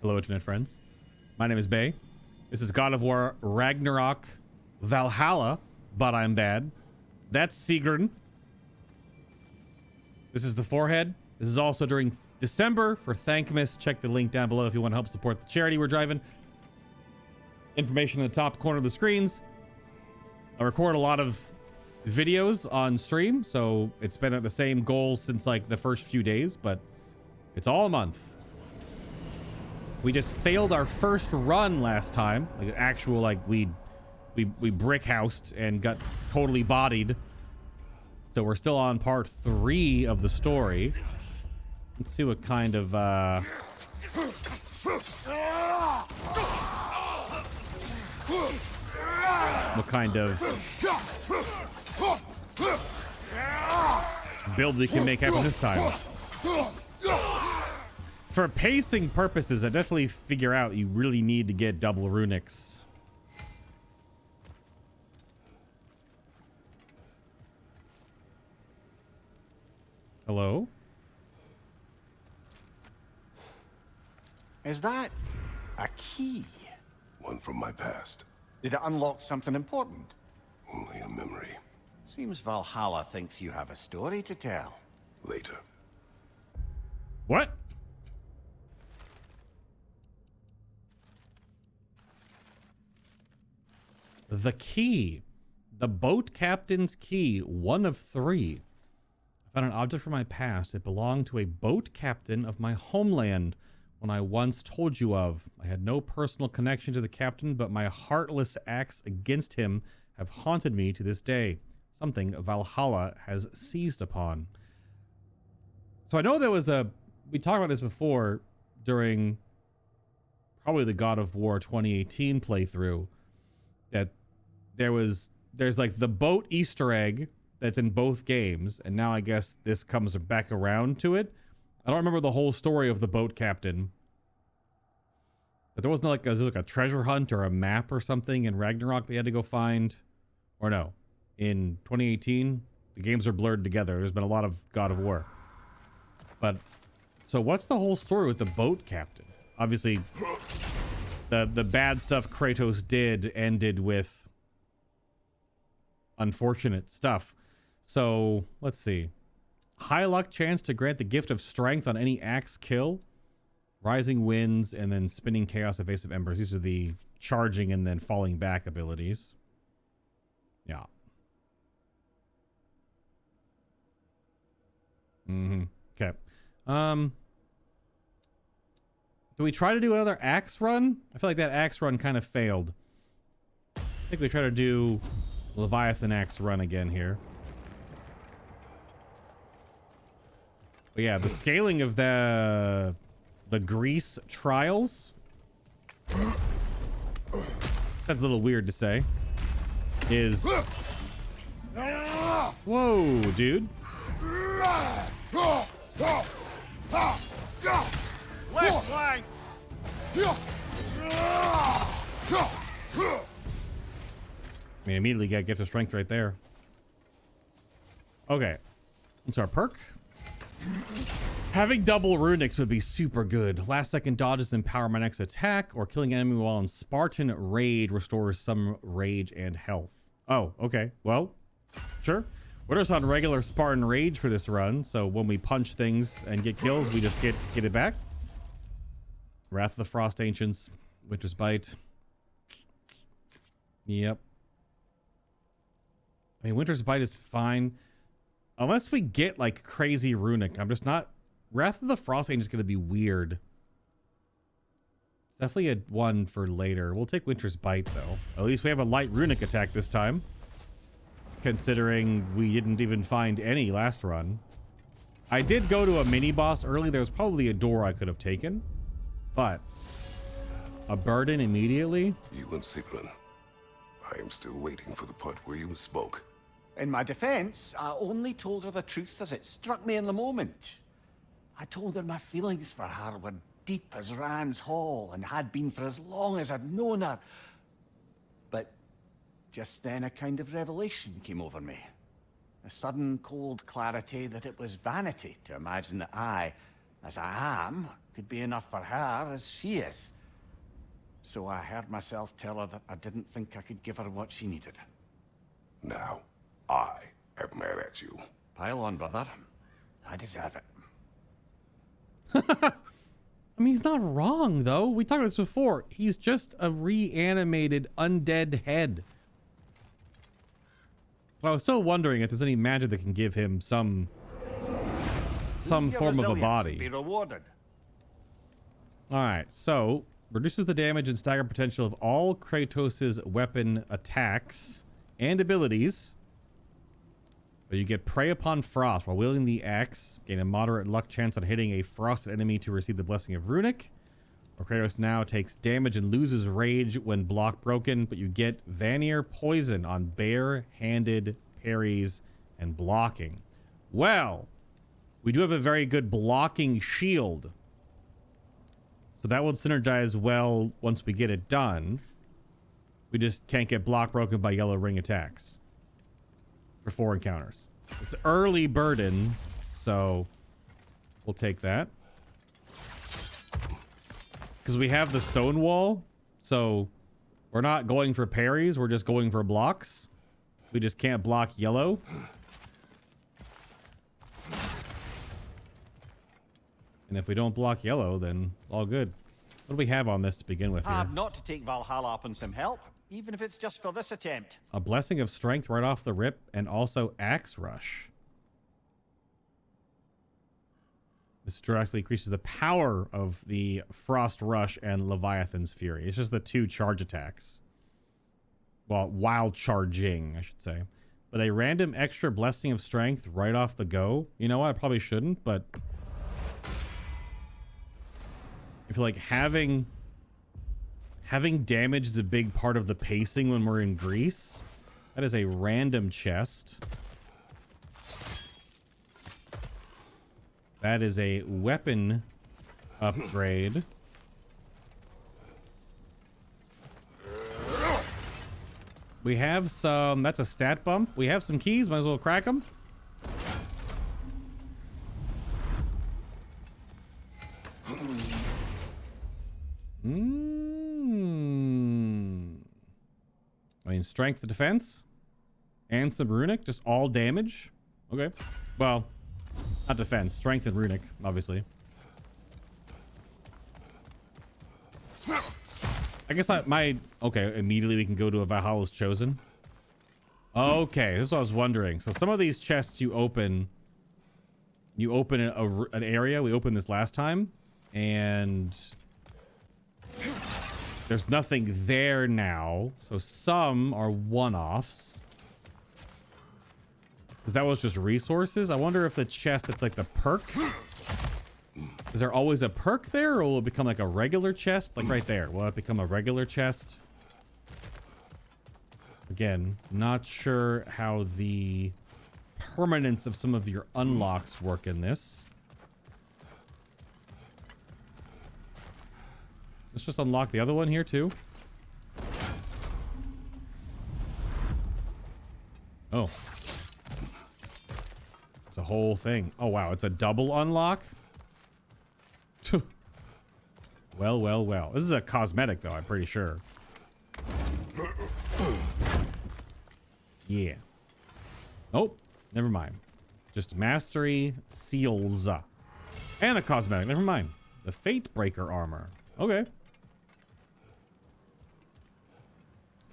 Hello, internet friends. My name is Bay. This is God of War Ragnarok Valhalla, butImBad. That's Sigrun. This is the forehead. This is also during December for THANKMAS. Check the link down below if you want to help support the charity we're driving. Information in the top corner of the screens. I record a lot of videos on stream, so it's been at the same goals since like the first few days, but it's all a month. We just failed our first run last time, like actual, like we brick housed and got totally bodied. So we're still on part 3 of the story. Let's see what kind of build we can make happen this time. For pacing purposes, I definitely figure out you really need to get double runics. Hello? Is that a key? One from my past. Did it unlock something important? Only a memory. Seems Valhalla thinks you have a story to tell. Later. What? The key. The boat captain's key. 1 of 3. I found an object from my past. It belonged to a boat captain of my homeland, one I once told you of. I had no personal connection to the captain, but my heartless acts against him have haunted me to this day. Something Valhalla has seized upon. So I know there was we talked about this before during probably the God of War 2018 playthrough, that there's like the boat Easter egg that's in both games, and now I guess this comes back around to it. I don't remember the whole story of the boat captain, but there wasn't like a treasure hunt or a map or something in Ragnarok they had to go find, or no, in 2018 the games are blurred together. There's been a lot of God of War, but so what's the whole story with the boat captain? Obviously the bad stuff Kratos did ended with unfortunate stuff. So let's see. High luck chance to grant the gift of strength on any axe kill. Rising winds and then spinning chaos, evasive embers. These are the charging and then falling back abilities. Yeah. Okay. Do we try to do another axe run? I feel like that axe run kind of failed. I think we try to do Leviathan axe run again here. But yeah, the scaling of the Greece trials, that's a little weird to say, is... Whoa, dude. Left flank! I mean, immediately got gift of strength right there. Okay. That's our perk. Having double runics would be super good. Last second dodges empower my next attack, or killing an enemy while in Spartan raid restores some rage and health. Oh, okay. Well, sure. We're just on regular Spartan rage for this run, so when we punch things and get kills, we just get it back. Wrath of the Frost Ancients, Winter's Bite. Yep. I mean, Winter's Bite is fine. Unless we get, like, crazy runic. I'm just not... Wrath of the Frost Ancient is going to be weird. It's definitely a one for later. We'll take Winter's Bite, though. At least we have a light runic attack this time. Considering we didn't even find any last run. I did go to a mini-boss early. There was probably a door I could have taken. But... a burden immediately? You and Sigrun. I am still waiting for the part where you spoke. In my defense, I only told her the truth as it struck me in the moment. I told her my feelings for her were deep as Rand's Hall and had been for as long as I'd known her. But just then a kind of revelation came over me. A sudden cold clarity that it was vanity to imagine that I, as I am, could be enough for her as she is. So I heard myself tell her that I didn't think I could give her what she needed. Now, I am mad at you. Pile on, brother. I deserve it. I mean, he's not wrong, though. We talked about this before. He's just a reanimated undead head. But I was still wondering if there's any magic that can give him some form of a body. Be rewarded. All right, so reduces the damage and stagger potential of all Kratos' weapon attacks and abilities. But you get prey upon frost while wielding the axe. Gain a moderate luck chance on hitting a frosted enemy to receive the blessing of Runic. Or Kratos now takes damage and loses rage when block broken, but you get Vanir poison on bare-handed parries and blocking. Well, we do have a very good blocking shield. So that will synergize well once we get it done. We just can't get block broken by yellow ring attacks for 4 encounters. It's early burden, so we'll take that. Because we have the stone wall, so we're not going for parries, we're just going for blocks. We just can't block yellow. And if we don't block yellow, then all good. What do we have on this to begin with here? Hard not to take Valhalla up on some help, even if it's just for this attempt. A blessing of strength right off the rip, and also axe rush. This drastically increases the power of the Frost Rush and Leviathan's Fury. It's just the 2 charge attacks. Well, while charging, I should say. But a random extra blessing of strength right off the go. You know what? I probably shouldn't, but I feel like having damage is a big part of the pacing when we're in Greece. That is a random chest. That is a weapon upgrade. We have some... That's a stat bump. We have some keys. Might as well crack them. I mean, strength to defense. And some runic. Just all damage. Okay. Well... Not defense, strength and runic, obviously. I guess okay, immediately we can go to a Valhalla's Chosen. Okay, this is what I was wondering. So some of these chests you open an area. We opened this last time, and there's nothing there now. So some are one-offs. Because that was just resources. I wonder if the chest that's like the perk. Is there always a perk there, or will it become like a regular chest? Like right there. Will it become a regular chest? Again, not sure how the permanence of some of your unlocks work in this. Let's just unlock the other one here too. Oh. It's a whole thing. Oh wow, it's a double unlock? Well, well, well. This is a cosmetic though, I'm pretty sure. Yeah. Oh, never mind. Just mastery seals. And a cosmetic, never mind. The Fate Breaker armor. Okay.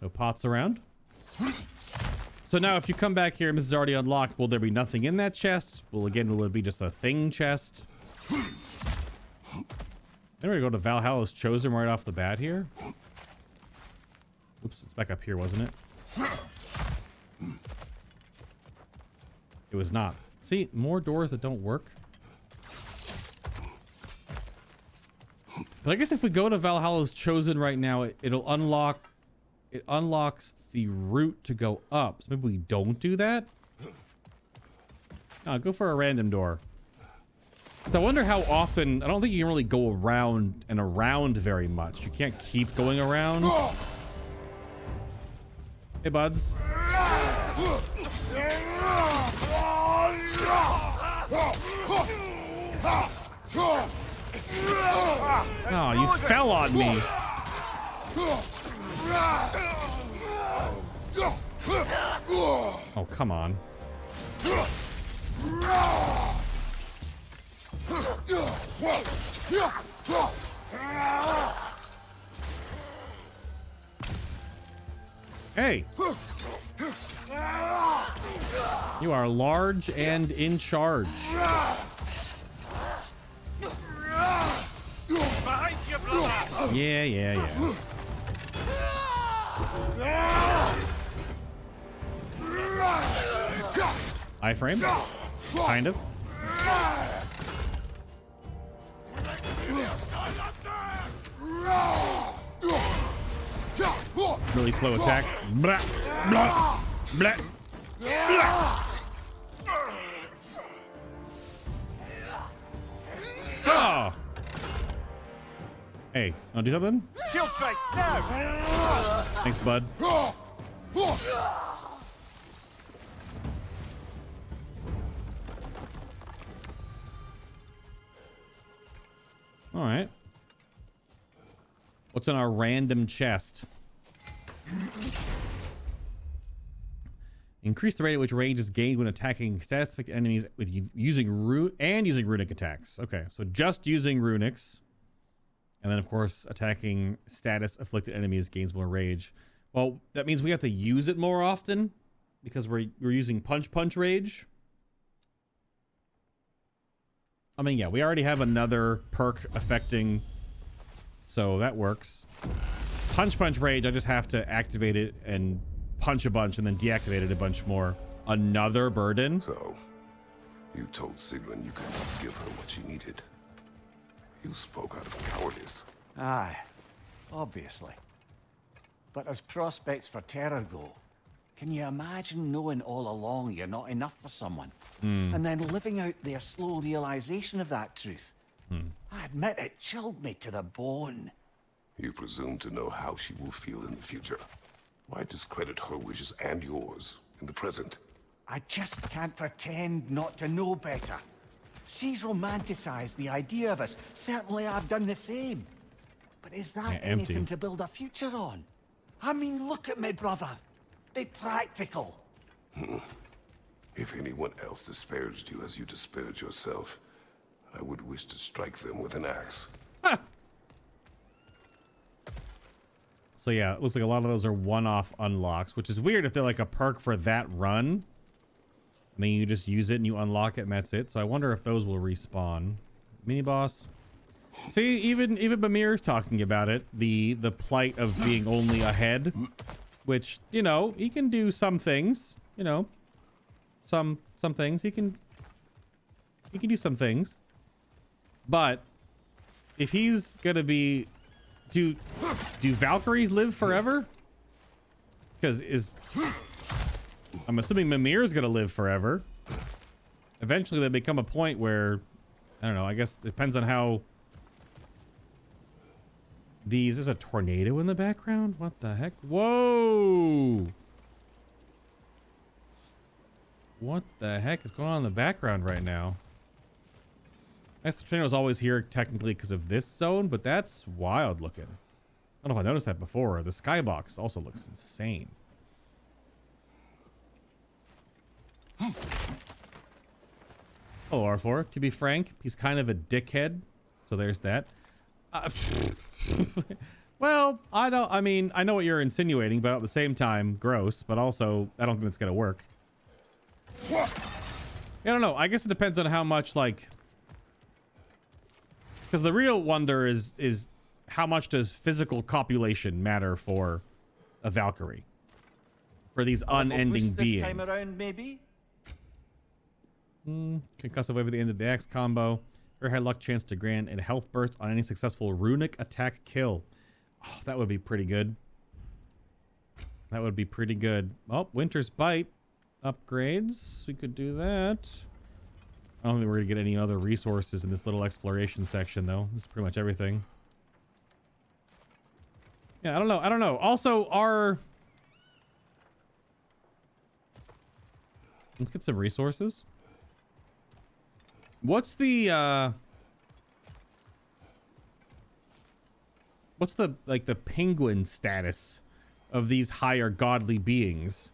No pots around. So now if you come back here and this is already unlocked, will there be nothing in that chest? Will it be just a thing chest? Then we're gonna go to Valhalla's Chosen right off the bat here. Oops, it's back up here, wasn't it? It was not. See, more doors that don't work. But I guess if we go to Valhalla's Chosen right now, it'll unlock... It unlocks the route to go up. So maybe we don't do that? No, go for a random door. So I wonder how often... I don't think you can really go around and around very much. You can't keep going around. Hey, buds. Oh, you fell on me. Oh, come on. Hey. You are large and in charge. Yeah. Iframe? Kind of. Really slow attack. Blah, blah, blah, blah. Oh. Hey, wanna do something? Shield strike now. Thanks, bud. All right. What's in our random chest? Increase the rate at which range is gained when attacking status-affected enemies with using runic attacks. Okay, so just using runics, and then of course attacking status-afflicted enemies gains more rage. Well, that means we have to use it more often because we're using punch rage. I mean, yeah, we already have another perk affecting, so that works. Punch rage, I just have to activate it and punch a bunch and then deactivate it a bunch more. Another burden. So, you told Sigrun you could not give her what she needed. You spoke out of cowardice. Aye, obviously. But as prospects for terror go, can you imagine knowing all along you're not enough for someone? And then living out their slow realization of that truth? I admit it chilled me to the bone. You presume to know how she will feel in the future. Why discredit her wishes and yours in the present? I just can't pretend not to know better. She's romanticized the idea of us. Certainly I've done the same. But is that anything to build a future on? I mean, look at me, brother. Be practical. If anyone else disparaged you as you disparaged yourself, I would wish to strike them with an axe. So yeah, it looks like a lot of those are one-off unlocks, which is weird if they're like a perk for that run. I mean, you just use it and you unlock it and that's it. So I wonder if those will respawn. Mini boss. See, even Mimir's talking about it. The plight of being only ahead, which, you know, he can do some things, you know. Some things he can do some things. But if he's gonna be do Valkyries live forever? Because I'm assuming Mimir's gonna live forever. Eventually there become a point where, I don't know, I guess it depends on how there's a tornado in the background? What the heck? Whoa! What the heck is going on in the background right now? I guess the tornado was always here technically because of this zone, but that's wild looking. I don't know if I noticed that before. The skybox also looks insane. Hello, R4. To be frank, he's kind of a dickhead. So there's that. Well, I know what you're insinuating, but at the same time, gross. But also, I don't think it's going to work. I don't know. I guess it depends on how much, like... Because the real wonder is how much does physical copulation matter for a Valkyrie? For these unending beings. This time around, maybe? Concussive wave at the end of the Axe combo. Very high luck chance to grant a health burst on any successful runic attack kill. Oh, that would be pretty good. That would be pretty good. Oh, Winter's Bite. Upgrades. We could do that. I don't think we're going to get any other resources in this little exploration section, though. This is pretty much everything. Yeah, I don't know. Also, let's get some resources. What's the, what's the penguin status of these higher godly beings?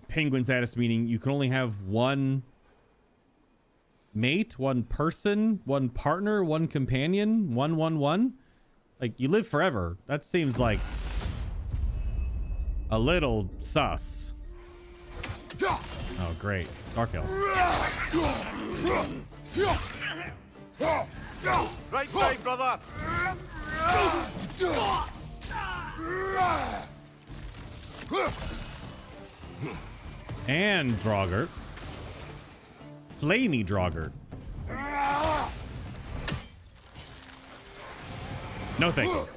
Penguin status meaning you can only have one mate, one person, one partner, one companion, one. Like, you live forever. That seems like a little sus. Oh, great. Dark Elves. Right side, brother. And Draugr. Flamey Draugr. No thank you.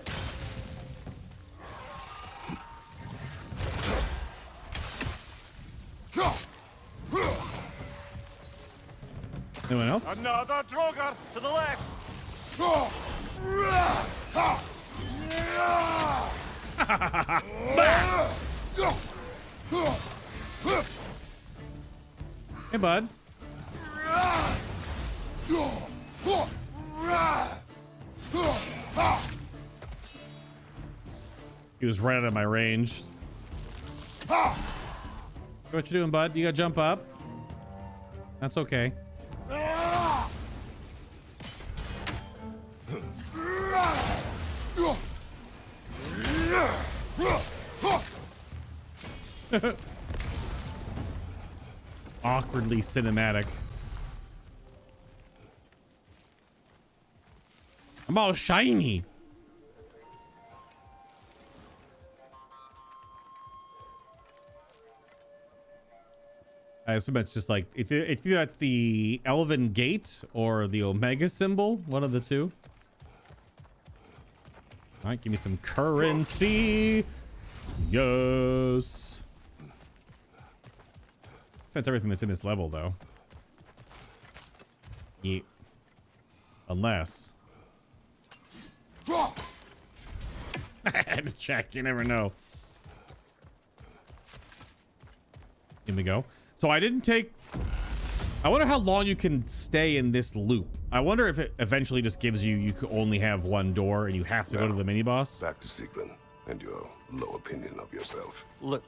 Anyone else? Another Draugr to the left. Hey, bud. He was right out of my range. What you doing, bud? You gotta jump up. That's okay. Awkwardly cinematic. I'm all shiny. I assume it's just like if that's the Elven Gate or the Omega symbol, one of the two. All right, give me some currency. Yes. That's everything that's in this level, though. Yeah. Unless. I had to check. You never know. Here we go. So I didn't take... I wonder how long you can stay in this loop. I wonder if it eventually just gives you could only have one door and you have to go to the mini-boss. Back to Sigrun and your low opinion of yourself. Look,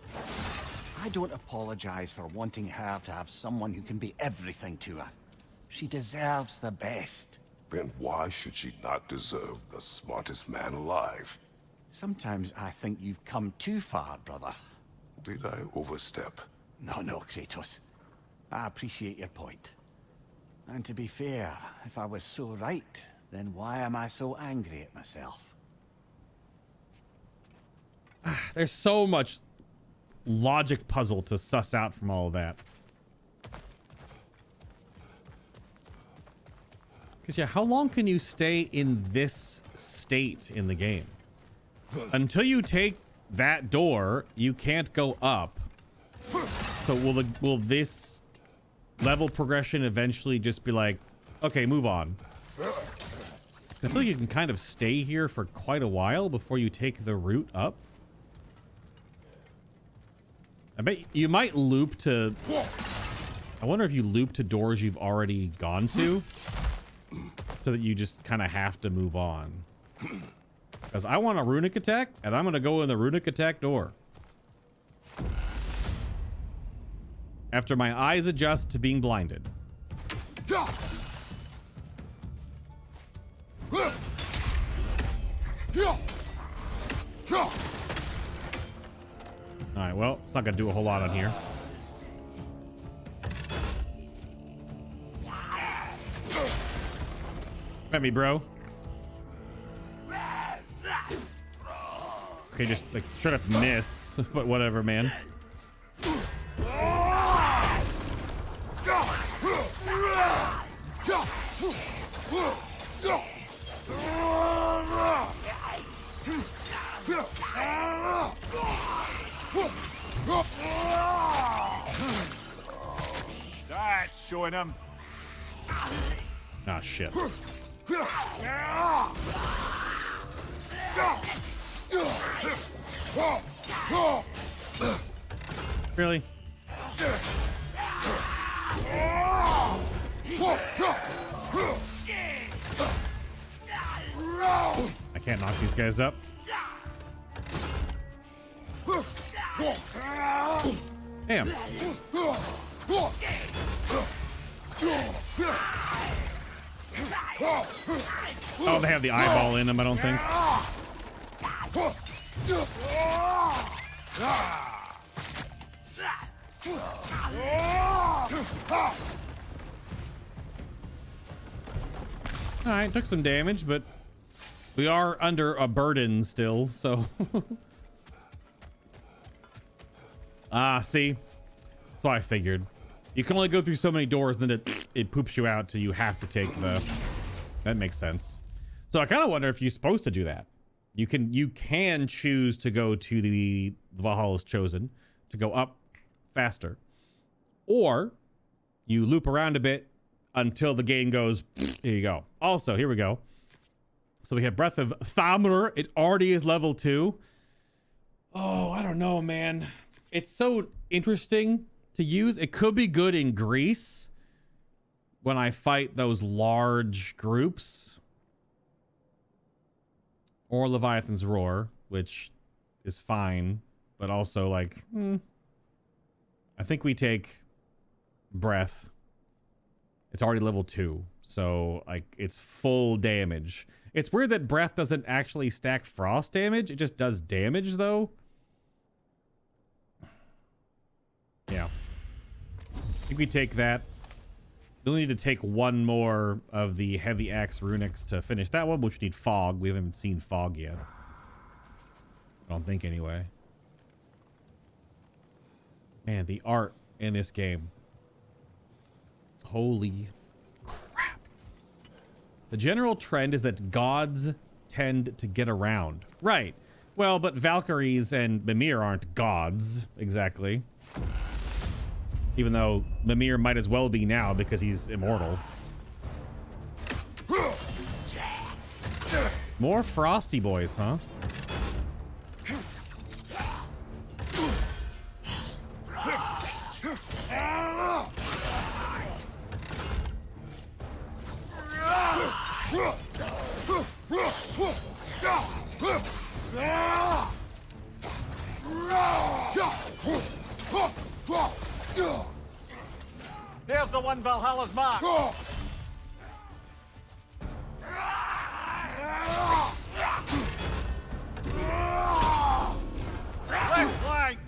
I don't apologize for wanting her to have someone who can be everything to her. She deserves the best. Then why should she not deserve the smartest man alive? Sometimes I think you've come too far, brother. Did I overstep? No, Kratos. I appreciate your point. And to be fair, if I was so right, then why am I so angry at myself? There's so much logic puzzle to suss out from all of that. Because, yeah, how long can you stay in this state in the game? Until you take that door, you can't go up. So will this level progression eventually just be like, okay, move on? I feel like you can kind of stay here for quite a while before you take the route up. I bet you might loop to... I wonder if you loop to doors you've already gone to, so that you just kind of have to move on. Because I want a runic attack, and I'm going to go in the runic attack door. After my eyes adjust to being blinded. Alright, well, it's not going to do a whole lot on here. At me, bro. Okay, just like straight up miss, but whatever, man. That's showing him. Ah, shit. Really? I Can't knock these guys up. Damn. Oh, they have the eyeball in them, I don't think. Alright, took some damage, but we are under a burden still, so... see? That's what I figured. You can only go through so many doors, and then it poops you out till you have to take the... That makes sense. So I kind of wonder if you're supposed to do that. You can choose to go to the Valhalla's Chosen, to go up faster. Or you loop around a bit until the game goes, here you go. Also, here we go. So we have Breath of Thamur. It already is level 2. Oh, I don't know, man. It's so interesting to use. It could be good in Greece when I fight those large groups. Or Leviathan's Roar, which is fine, but also like, I think we take Breath. It's already level 2, so like it's full damage. It's weird that Breath doesn't actually stack frost damage. It just does damage though. Yeah. I think we take that. We'll need to take one more of the heavy axe runics to finish that one, which we need fog. We haven't seen fog yet. I don't think anyway. Man, the art in this game. Holy crap. The general trend is that gods tend to get around. Right. Well, but Valkyries and Mimir aren't gods, exactly. Even though Mimir might as well be now because he's immortal. More frosty boys, huh? There's the one Valhalla's mark. Left flank.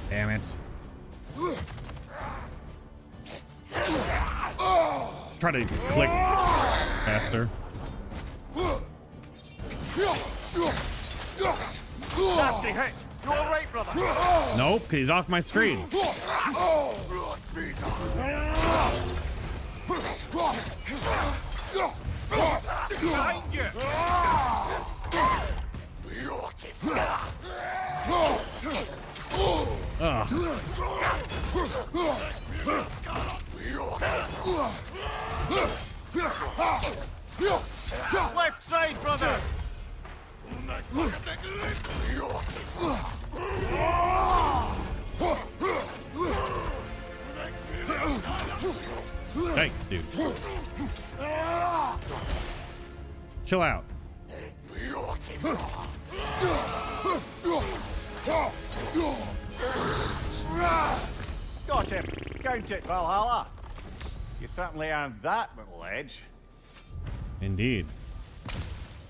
Damn it. Try to click faster. Nasty hit. You all right, brother? Nope, he's off my screen. Behind you. Ugh. Left side, brother. Thanks, dude. Chill out. Got him. Count it, Valhalla. You certainly earned that little edge. Indeed.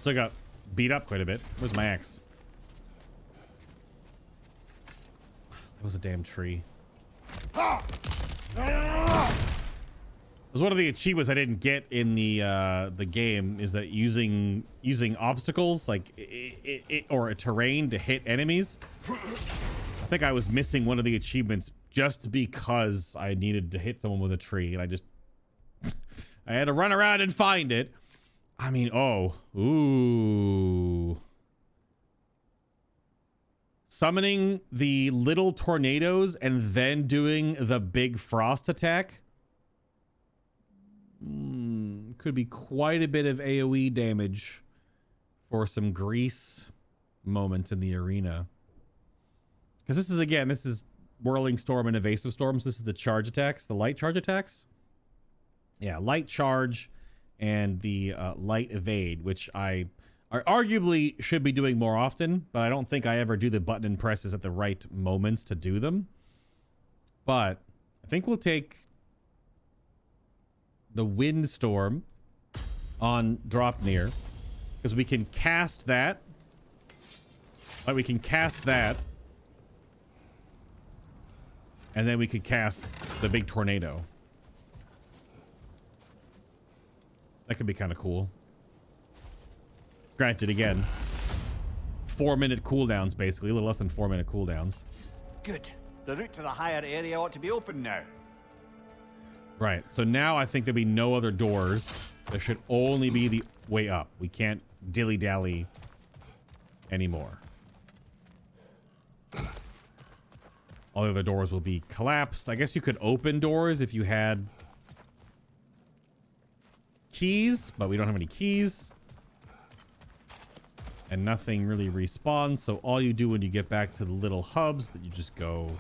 Still got beat up quite a bit. Where's my axe? That was a damn tree. It was one of the achievements I didn't get in the game, is that using obstacles like or a terrain to hit enemies. I think I was missing one of the achievements just because I needed to hit someone with a tree, and I just I had to run around and find it. I mean, oh, ooh. Summoning the little tornadoes and then doing the big frost attack. Could be quite a bit of AoE damage for some grease moments in the arena. Because this is, again, this is Whirling Storm and Evasive Storms. This is the charge attacks, the light charge attacks. Yeah, light charge and the light evade, which I arguably should be doing more often, but I don't think I ever do the button and presses at the right moments to do them. But I think we'll take the Windstorm on Dropnir, because we can cast that. Like, we can cast that. And then we could cast the big tornado. That could be kind of cool. Granted, again, 4-minute cooldowns, basically. A little less than 4-minute cooldowns. Good. The route to the higher area ought to be open now. Right. So now I think there'll be no other doors. There should only be the way up. We can't dilly-dally anymore. All the other doors will be collapsed. I guess you could open doors if you had keys, but we don't have any keys. And nothing really respawns, so all you do when you get back to the little hubs, that you just go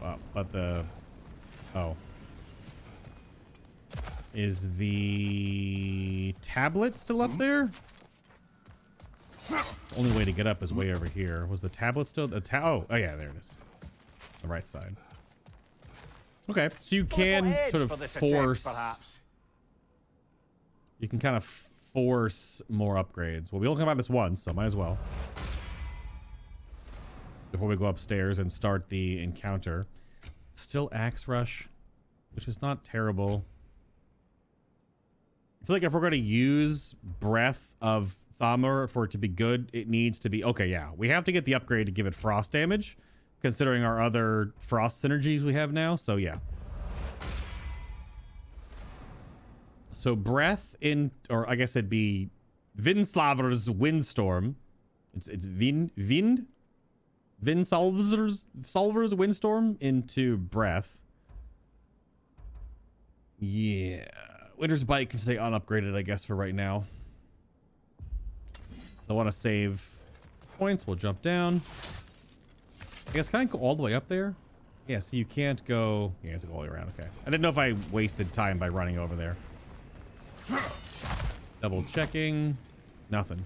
up. But the... Oh. Is the tablet still up there? Only way to get up is way over here. Was the tablet still... oh yeah, there it is. The right side. Okay, so you can sort of force... Perhaps. You can kind of force more upgrades. Well, we only come out this once, so might as well. Before we go upstairs and start the encounter. Still Axe Rush, which is not terrible. I feel like if we're going to use Breath of Thamur for it to be good, it needs to be... Okay, yeah. We have to get the upgrade to give it frost damage, considering our other frost synergies we have now. So, yeah. So, Breath in... Or I guess it'd be Vinslaver's Windstorm. It's Vind? Vinsalver's Windstorm into Breath. Yeah. Winter's Bite can stay unupgraded, I guess, for right now. I want to save points. We'll jump down. I guess, can I go all the way up there? Yeah, so you can't go... Yeah, you have to go all the way around. Okay. I didn't know if I wasted time by running over there. Double checking. Nothing.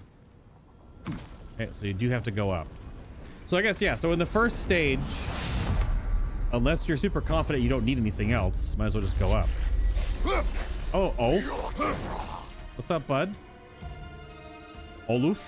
Okay, so you do have to go up. So I guess, yeah. So in the first stage, unless you're super confident you don't need anything else, might as well just go up. Oh. What's up, bud? Oluf?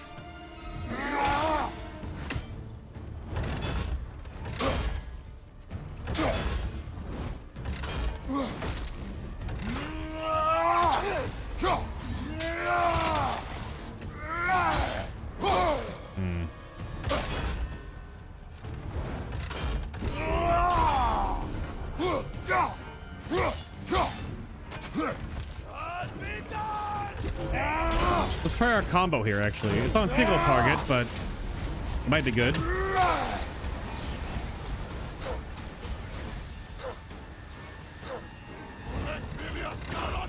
Let's try our combo here, actually. It's on single target, but it might be good.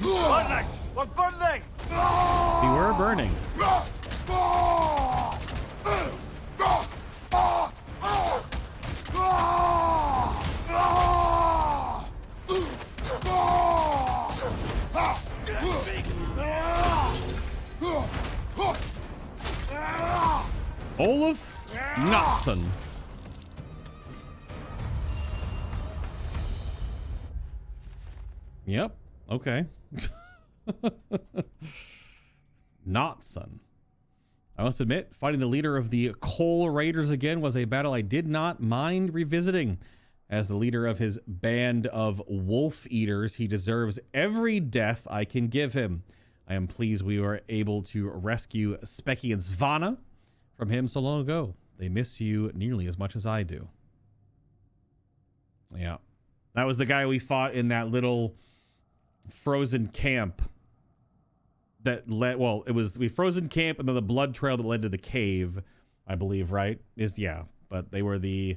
Burning! We're burning! We were burning. Oluf Nautson. Yep. Okay. Nautson. I must admit, fighting the leader of the Coal Raiders again was a battle I did not mind revisiting. As the leader of his band of wolf eaters, he deserves every death I can give him. I am pleased we were able to rescue Specky and Svana from him so long ago. They miss you nearly as much as I do. Yeah. That was the guy we fought in that little frozen camp that led... Well, it was the frozen camp and then the blood trail that led to the cave, I believe, right? Yeah. But they were the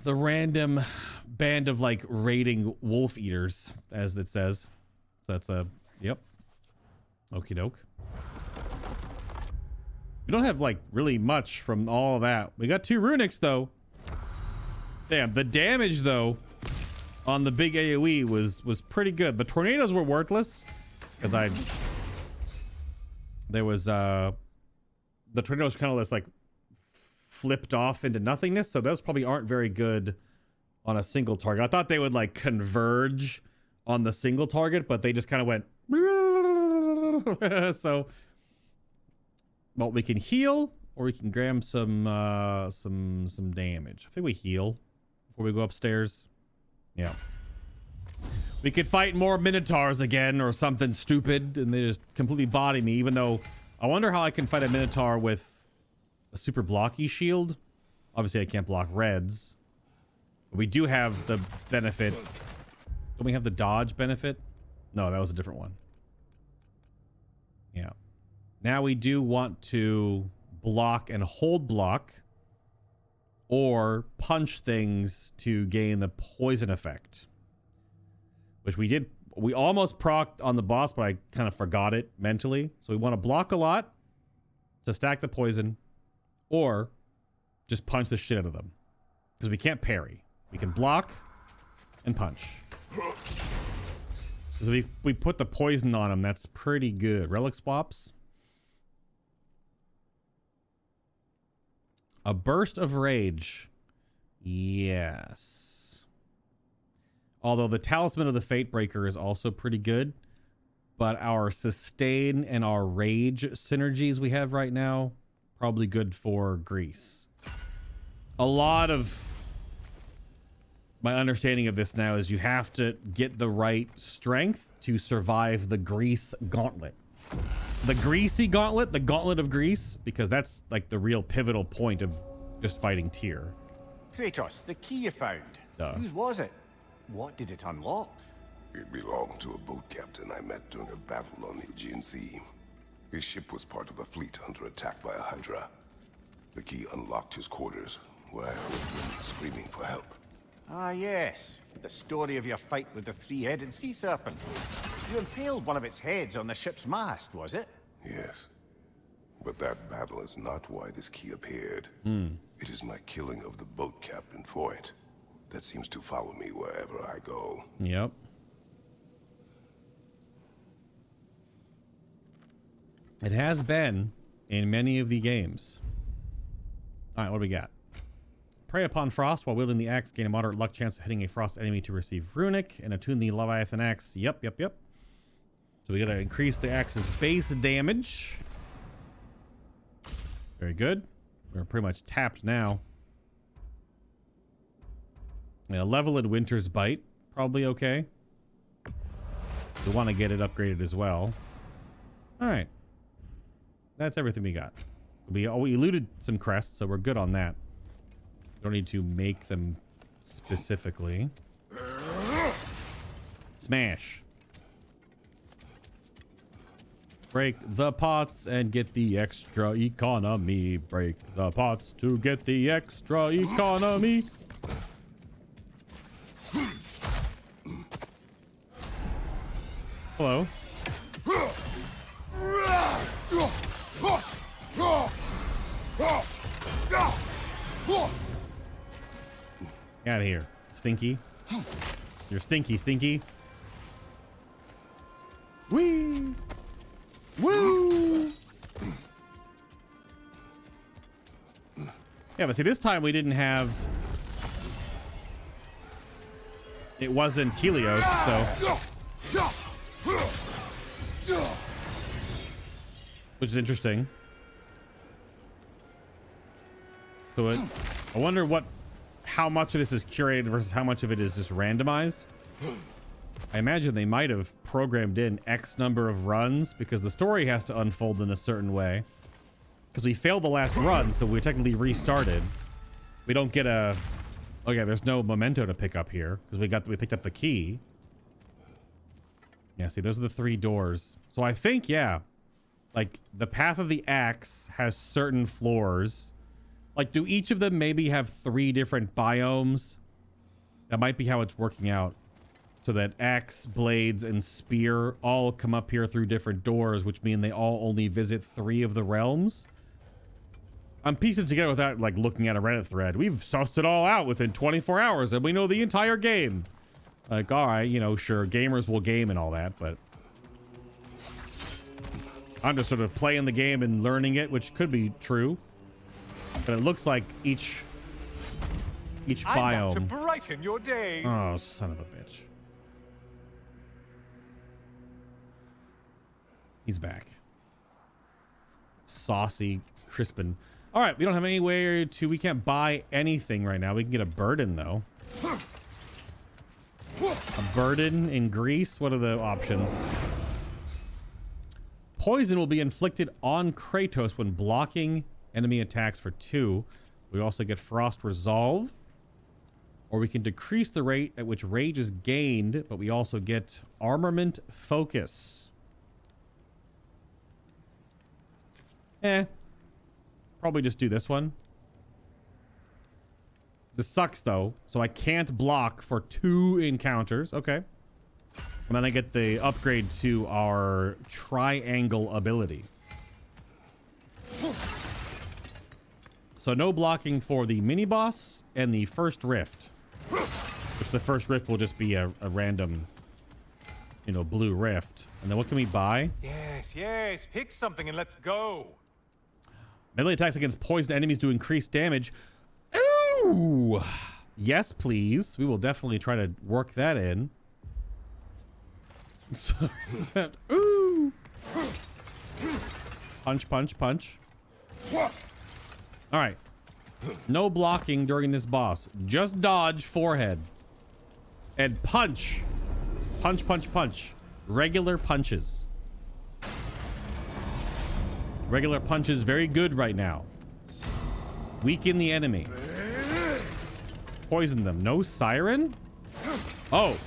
random band of, like, raiding wolf eaters, as it says. So that's a... Yep. Okie doke. We don't have like really much from all of that. We got 2 runics though. Damn, the damage though on the big AoE was pretty good. The tornadoes were worthless because there was the tornadoes kind of just like flipped off into nothingness, so those probably aren't very good on a single target. I thought they would like converge on the single target, but they just kind of went so well, we can heal or we can grab some damage. I think we heal before we go upstairs. Yeah. We could fight more minotaurs again or something stupid and they just completely body me, even though I wonder how I can fight a minotaur with a super blocky shield. Obviously I can't block reds. But we do have the benefit. Don't we have the dodge benefit? No, that was a different one. Yeah. Now we do want to block and hold block or punch things to gain the poison effect. Which we did. We almost procced on the boss, but I kind of forgot it mentally. So we want to block a lot to stack the poison or just punch the shit out of them. Because we can't parry. We can block and punch. So we put the poison on them. That's pretty good. Relic swaps. A burst of rage. Yes. Although the talisman of the Fate Breaker is also pretty good. But our sustain and our rage synergies we have right now, probably good for Grease. A lot of my understanding of this now is you have to get the right strength to survive the Grease Gauntlet. The Greasy Gauntlet, the Gauntlet of Grease, because that's like the real pivotal point of just fighting Tyr. Kratos, the key you found. Whose was it? What did it unlock? It belonged to a boat captain I met during a battle on the Aegean Sea. His ship was part of a fleet under attack by a Hydra. The key unlocked his quarters, where I heard women screaming for help. Ah, yes. The story of your fight with the 3-headed sea serpent. You impaled one of its heads on the ship's mast, was it? Yes. But that battle is not why this key appeared. It is my killing of the boat captain for it that seems to follow me wherever I go. Yep. It has been in many of the games. All right, what do we got? Prey upon frost while wielding the axe. Gain a moderate luck chance of hitting a frost enemy to receive runic. And attune the Leviathan axe. Yep. So we gotta increase the axe's base damage. Very good. We're pretty much tapped now. And a level in Winter's Bite. Probably okay. We want to get it upgraded as well. Alright. That's everything we got. We looted some crests, so we're good on that. Don't need to make them specifically. Smash. Break the pots and get the extra economy. Break the pots to get the extra economy. Hello. Get out of here, Stinky. You're stinky. Whee! Woo! Yeah, but see, this time we didn't have... It wasn't Helios, so... Which is interesting. So I wonder how much of this is curated versus how much of it is just randomized. I imagine they might have programmed in X number of runs because the story has to unfold in a certain way. Because we failed the last run, so we technically restarted. We don't get a... Oh yeah, there's no memento to pick up here because we picked up the key. Yeah, see, those are the 3 doors. So I think, yeah, like the path of the axe has certain floors. Like, do each of them maybe have 3 different biomes? That might be how it's working out. So that axe, blades, and spear all come up here through different doors, which mean they all only visit 3 of the realms. I'm piecing it together without like looking at a Reddit thread. We've sussed it all out within 24 hours and we know the entire game. Like, all right, you know, sure, gamers will game and all that, but I'm just sort of playing the game and learning it, which could be true. But it looks like each biome. To brighten your day. Oh, son of a bitch. He's back. Saucy Crispin. All right, we don't have anywhere to... We can't buy anything right now. We can get a burden, though. A burden in Greece? What are the options? Poison will be inflicted on Kratos when blocking enemy attacks for 2. We also get Frost Resolve. Or we can decrease the rate at which rage is gained, but we also get Armament Focus. Probably just do this one. This sucks, though, so I can't block for 2 encounters. Okay. And then I get the upgrade to our triangle ability. So no blocking for the mini-boss and the first rift. Which the first rift will just be a random, you know, blue rift. And then what can we buy? Yes, pick something and let's go. Melee attacks against poison enemies do increased damage. Ooh! Yes, please. We will definitely try to work that in. So, ooh! Punch, punch, punch. All right. No blocking during this boss. Just dodge forehead. And punch. Punch, punch, punch. Regular punches. Regular punches very good right now. Weaken the enemy. Poison them. No siren? Oh.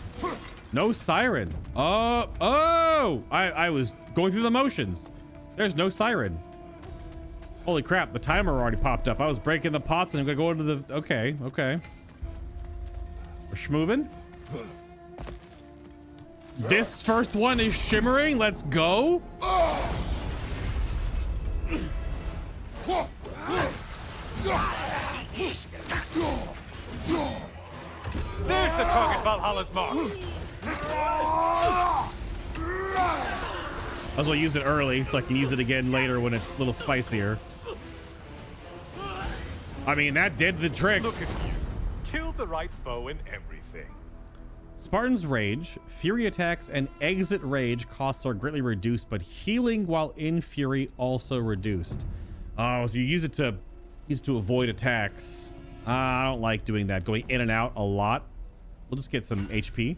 No siren. Oh! I was going through the motions. There's no siren. Holy crap, the timer already popped up. I was breaking the pots and I'm gonna go into the... Okay. We're schmoving. This first one is shimmering. Let's go. There's the target Valhalla's mark. I was gonna use it early so I can use it again later when it's a little spicier. I mean, that did the trick. Look at you. Killed the right foe in everything. Spartan's Rage, Fury attacks, and exit rage costs are greatly reduced, but healing while in Fury also reduced. Oh, so you use it to avoid attacks. I don't like doing that, going in and out a lot. We'll just get some HP.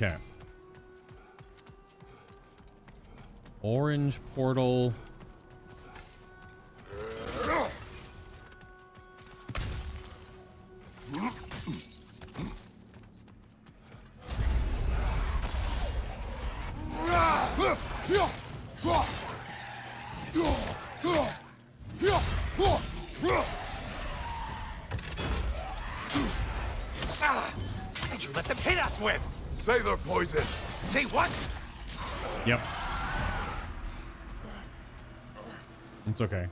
Okay. Orange portal. Did you let them hit us with? Say they're poison. Say what? Yep. It's okay.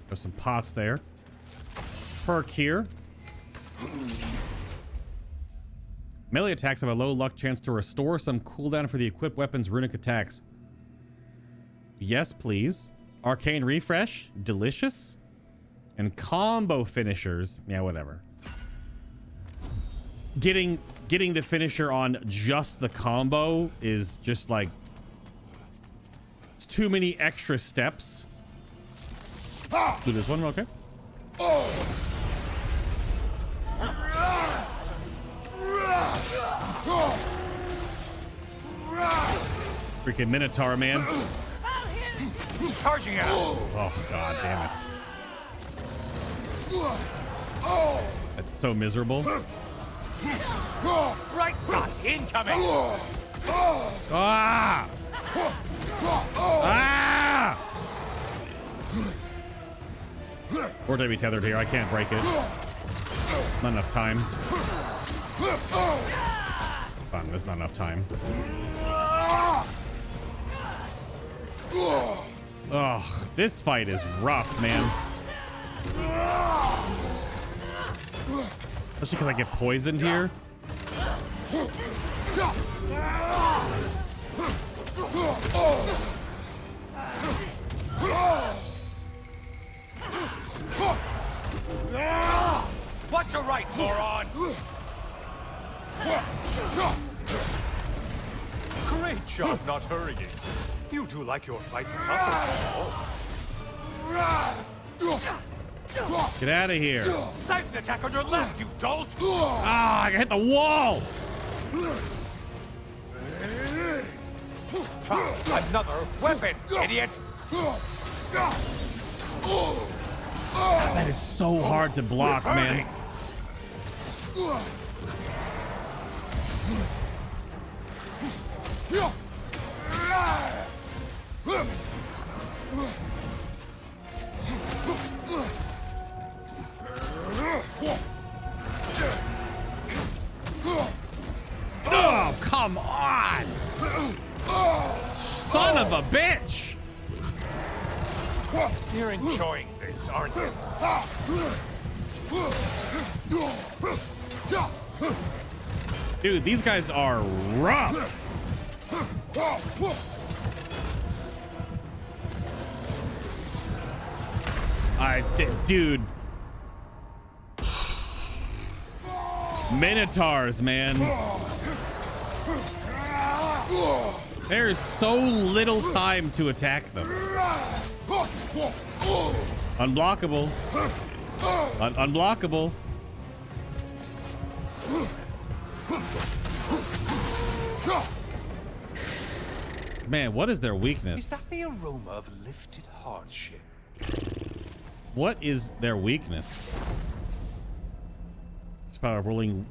There's some pots there. Perk here. Melee attacks have a low luck chance to restore some cooldown for the equipped weapon's runic attacks. Yes, please. Arcane refresh. Delicious. And combo finishers. Yeah, whatever. Getting the finisher on just the combo is just like... It's too many extra steps. Do this one, okay? Freaking Minotaur, man. It's charging at us. Oh, god damn it. That's so miserable. Right side incoming. Ah! Ah! Or to be tethered here. I can't break it. Not enough time. Fun, there's not enough time. Oh, this fight is rough, man. Especially because I get poisoned here. Watch your right, moron! Great job not hurrying. You two like your fights tougher. Get out of here. Siphon attack on your left, you dolt! Ah, I hit the wall. Try another weapon, idiot! That is so hard to block, man. Oh, come on! Son of a bitch! You're enjoying this, aren't you? Dude, these guys are rough. Dude. Minotaurs, man. There's so little time to attack them. Unblockable. Unblockable. Man, what is their weakness? Is that the aroma of lifted hardship? What is their weakness? It's about a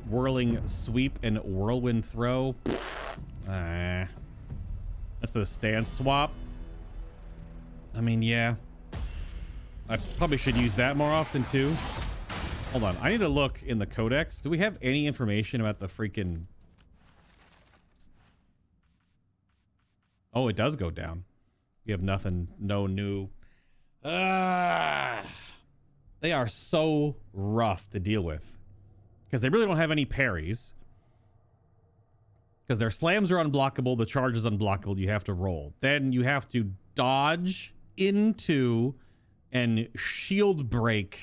whirling sweep and whirlwind throw. That's the stance swap. I mean, yeah. I probably should use that more often too. Hold on, I need to look in the codex. Do we have any information about the freaking... Oh, it does go down. We have nothing, no new. They are so rough to deal with because they really don't have any parries. Because their slams are unblockable, the charge is unblockable. You have to roll. Then you have to dodge into and shield break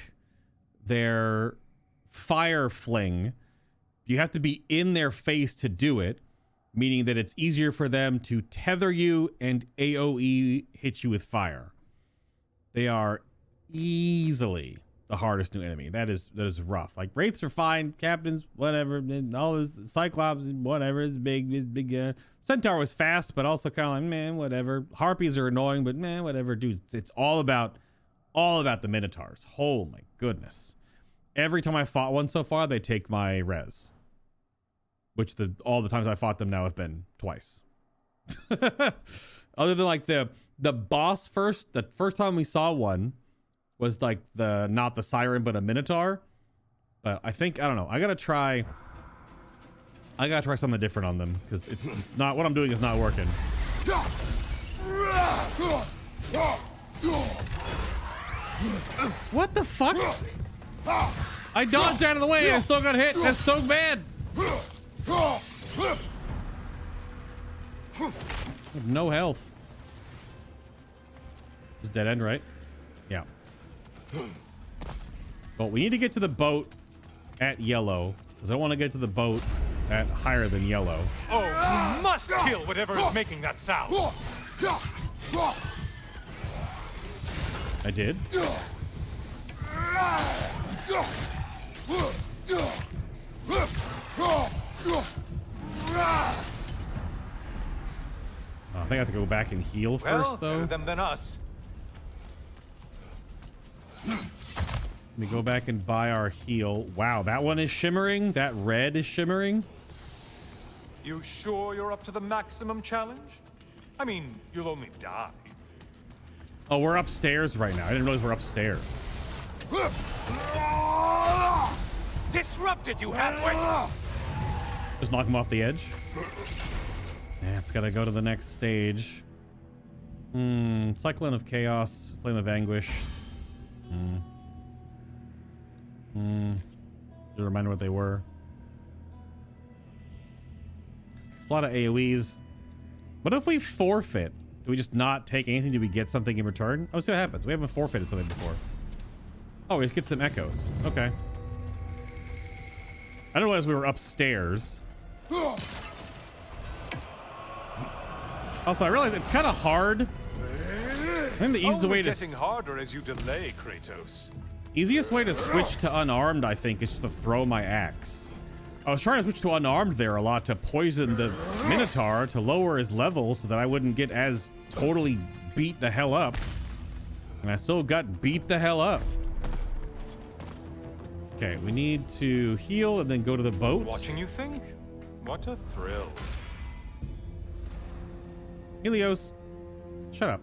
their fire fling. You have to be in their face to do it, meaning that it's easier for them to tether you and AoE hit you with fire. They are easily the hardest new enemy. That is rough. Like wraiths are fine, captains, whatever. All this Cyclops, whatever. Is big. Centaur was fast, but also kind of like man, whatever. Harpies are annoying, but man, whatever. Dude, it's all about the Minotaurs. Oh my goodness! Every time I fought one so far, they take my res. Which all the times I fought them now have been twice. Other than like the boss the first time we saw one was like not the siren but a minotaur. But I think I don't know. I gotta try something different on them because it's not what I'm doing is not working. What the fuck? I dodged out of the way and I still got hit. That's so bad. I have no health. It's dead end, right? Yeah. But we need to get to the boat at yellow because I want to get to the boat at higher than yellow. Oh, you must kill whatever is making that sound. I did. I think I have to go back and heal first, though. Better them than us. Let me go back and buy our heal. Wow, that one is shimmering. That red is shimmering. You sure you're up to the maximum challenge? I mean, you'll only die. Oh, we're upstairs right now. I didn't realize we're upstairs. Disrupted, you halfwit! Just knock him off the edge. Yeah, it's gotta go to the next stage. Cyclone of Chaos, Flame of Anguish. Just a reminder what they were. A lot of AoEs. What if we forfeit? Do we just not take anything? Do we get something in return? Oh, see what happens. We haven't forfeited something before. Oh, we just get some echoes. Okay. I didn't realize we were upstairs. Also, I realize it's kind of hard. I think the easiest way to... getting harder as you delay, Kratos. Easiest way to switch to unarmed, I think, is just to throw my axe. I was trying to switch to unarmed there a lot to poison the Minotaur to lower his level so that I wouldn't get as totally beat the hell up. And I still got beat the hell up. Okay, we need to heal and then go to the boat. Watching you think? What a thrill. Helios, shut up.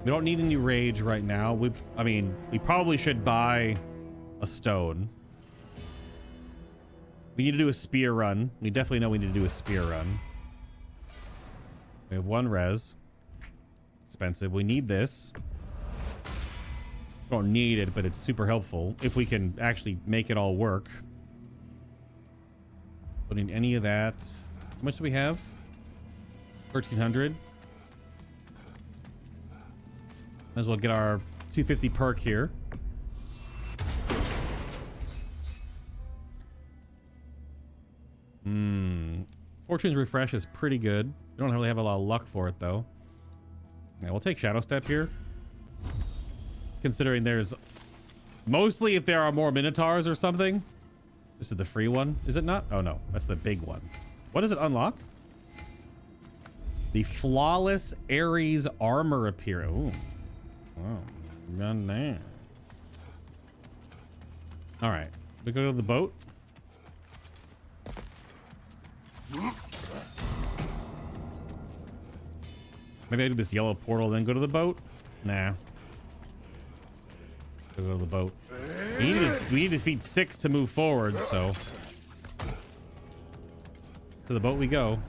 We don't need any rage right now. We probably should buy a stone. We need to do a spear run. We definitely know we need to do a spear run. We have one res. Expensive. We need this. We don't need it, but it's super helpful if we can actually make it all work. Don't need any of that. How much do we have? 1,300. Might as well get our 250 perk here. Fortune's refresh is pretty good. We don't really have a lot of luck for it though. Yeah, we'll take Shadow Step here. Considering there's mostly if there are more Minotaurs or something. This is the free one, is it not? Oh no, that's the big one. What does it unlock? The flawless Ares armor appear. Ooh. Oh, gun there. All right, we go to the boat. Maybe I do this yellow portal, then go to the boat. Nah. Go to the boat. We need to defeat 6 to move forward, so to the boat we go.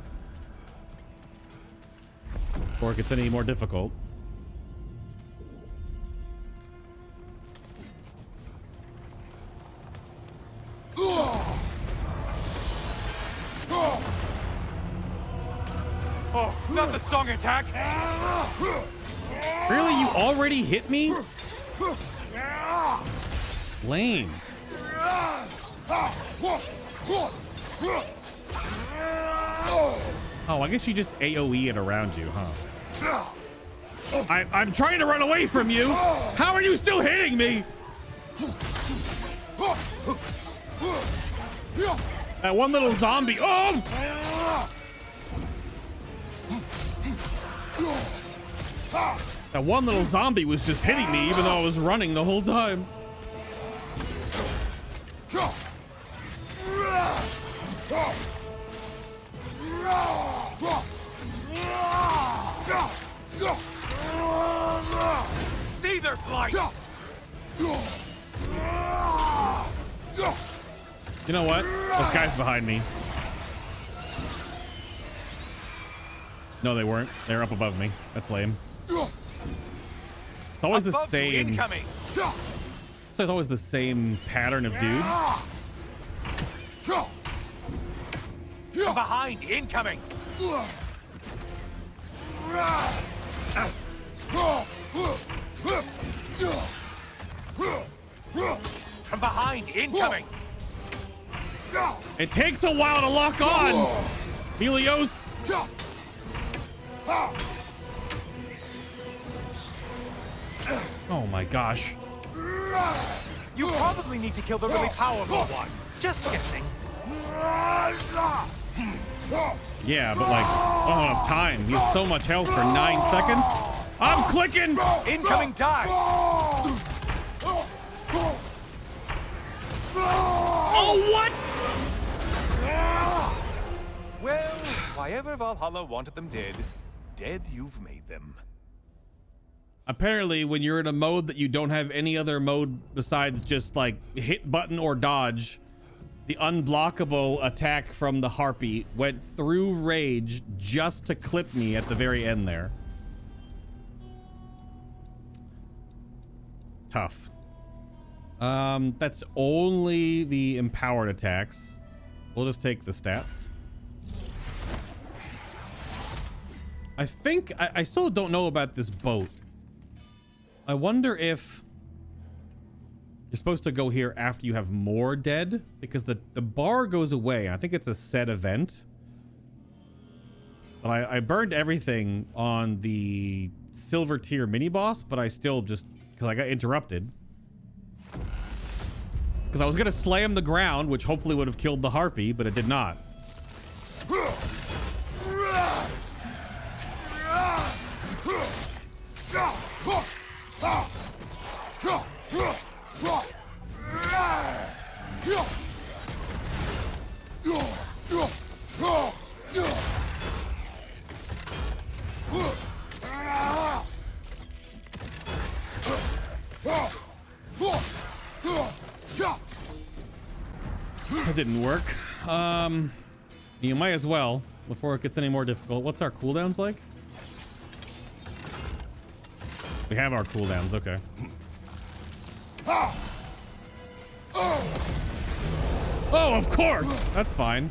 Before it gets any more difficult. Oh, not the song attack! Really? You already hit me? Lame. Oh, I guess you just AoE it around you, huh? I'm trying to run away from you. How are you still hitting me? That one little zombie. Oh! That one little zombie was just hitting me even though I was running the whole time. See their flight! You know what? Those guys behind me. No, they weren't. They're up above me. That's lame. It's always the same. It's always the same pattern of dudes. From behind, incoming! From behind, incoming! It takes a while to lock on. Helios. Oh my gosh. You probably need to kill the really powerful one. Just guessing. Yeah, but like, I don't have time. He has so much health for 9 seconds. I'm clicking. Incoming dive. Oh, what? Well, why ever Valhalla wanted them dead, dead you've made them. Apparently, when you're in a mode that you don't have any other mode besides just like hit button or dodge, the unblockable attack from the harpy went through rage just to clip me at the very end there. Tough. That's only the empowered attacks. We'll just take the stats. I think I still don't know about this boat. I wonder if you're supposed to go here after you have more dead, because the bar goes away. I think it's a set event. But I burned everything on the silver tier mini boss, but I still just, because I got interrupted. Because I was going to slam the ground, which hopefully would have killed the harpy, but it did not. That didn't work. You might as well before it gets any more difficult. What's our cooldowns like? We have our cooldowns, okay. Oh, of course! That's fine.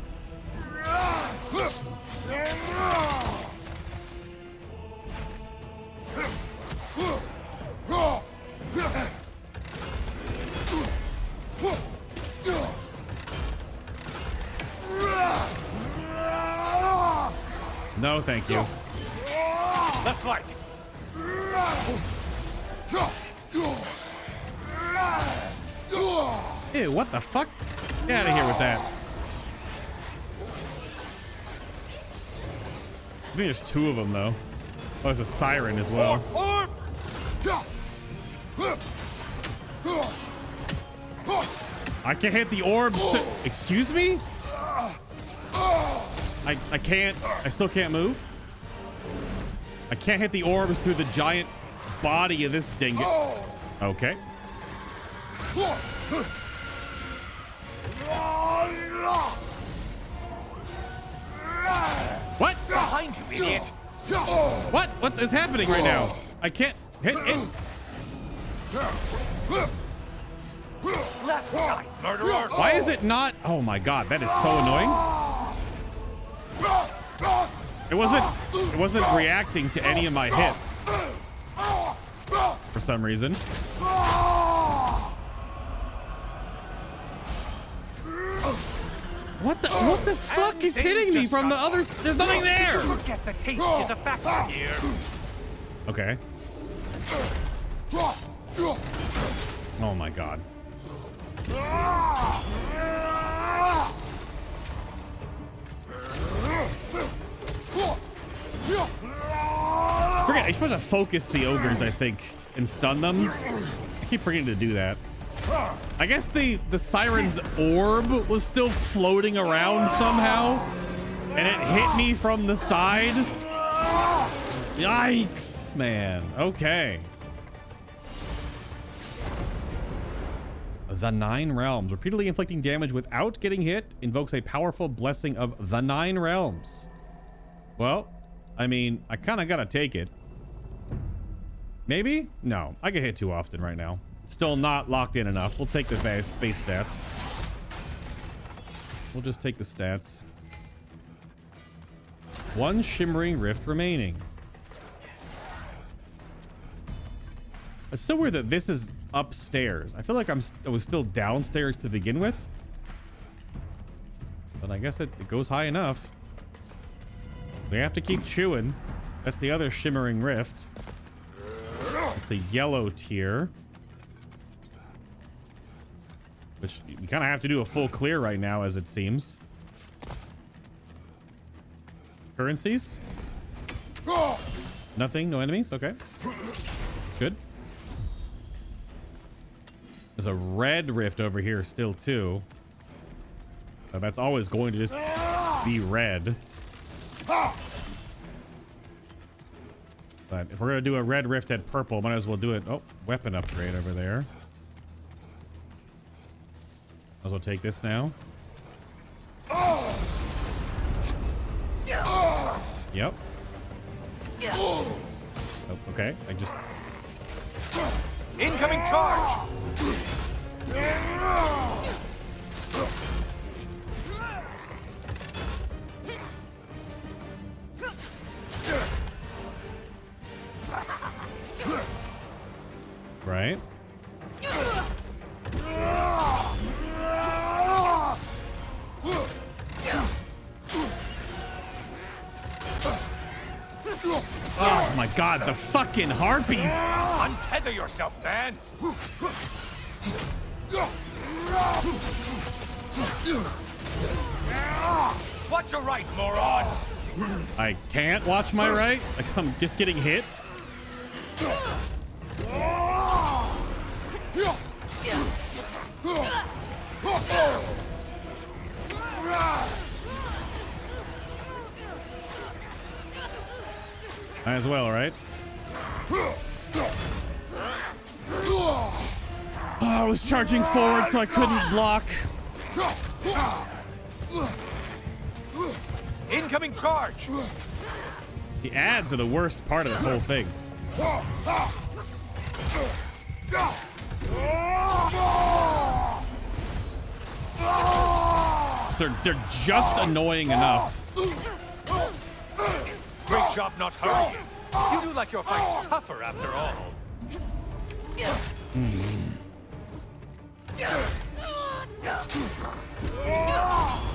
No, thank you. Let's fight. Ew, what the fuck? Get out of here with that. I think there's two of them, though. Oh, there's a siren as well. I can't hit the orbs. Excuse me? I can't. I still can't move. I can't hit the orbs through the giant body of this dingus. Okay. What? Behind you, idiot. What? What is happening right now? I can't hit it. Left side, murderer. Why is it not? Oh my god, that is so annoying. It wasn't reacting to any of my hits for some reason. What the fuck is hitting me from the other? There's nothing there. Forget that haste is a factor here. Okay. Oh my god. Forget, I'm supposed to focus the ogres, I think, and stun them. I keep forgetting to do that. I guess the siren's orb was still floating around somehow, and it hit me from the side. Yikes, man. Okay. The Nine Realms. Repeatedly inflicting damage without getting hit invokes a powerful blessing of the Nine Realms. Well, I mean, I kind of gotta take it. Maybe? No, I get hit too often right now. Still not locked in enough. We'll take the base stats. We'll just take the stats. One shimmering rift remaining. It's so weird that this is upstairs. I feel like I was still downstairs to begin with. But I guess it goes high enough. We have to keep chewing. That's the other shimmering rift. It's a yellow tier. Which we kind of have to do a full clear right now, as it seems. Currencies? Nothing? No enemies? Okay. Good. There's a red rift over here still, too. So that's always going to just be red. But if we're gonna do a red rift at purple, might as well do it. Oh, weapon upgrade over there. Might as well take this now. Yep. Oh, okay. I just... Incoming charge! Right. Oh my god, the fucking harpies! Untether yourself, man! Watch your right, moron! I can't watch my right? Like I'm just getting hit? Might as well, right? Oh, I was charging forward so I couldn't block. Incoming charge! The ads are the worst part of this whole thing. They're just annoying enough. Great job not hurrying. You do like your fight's tougher after all.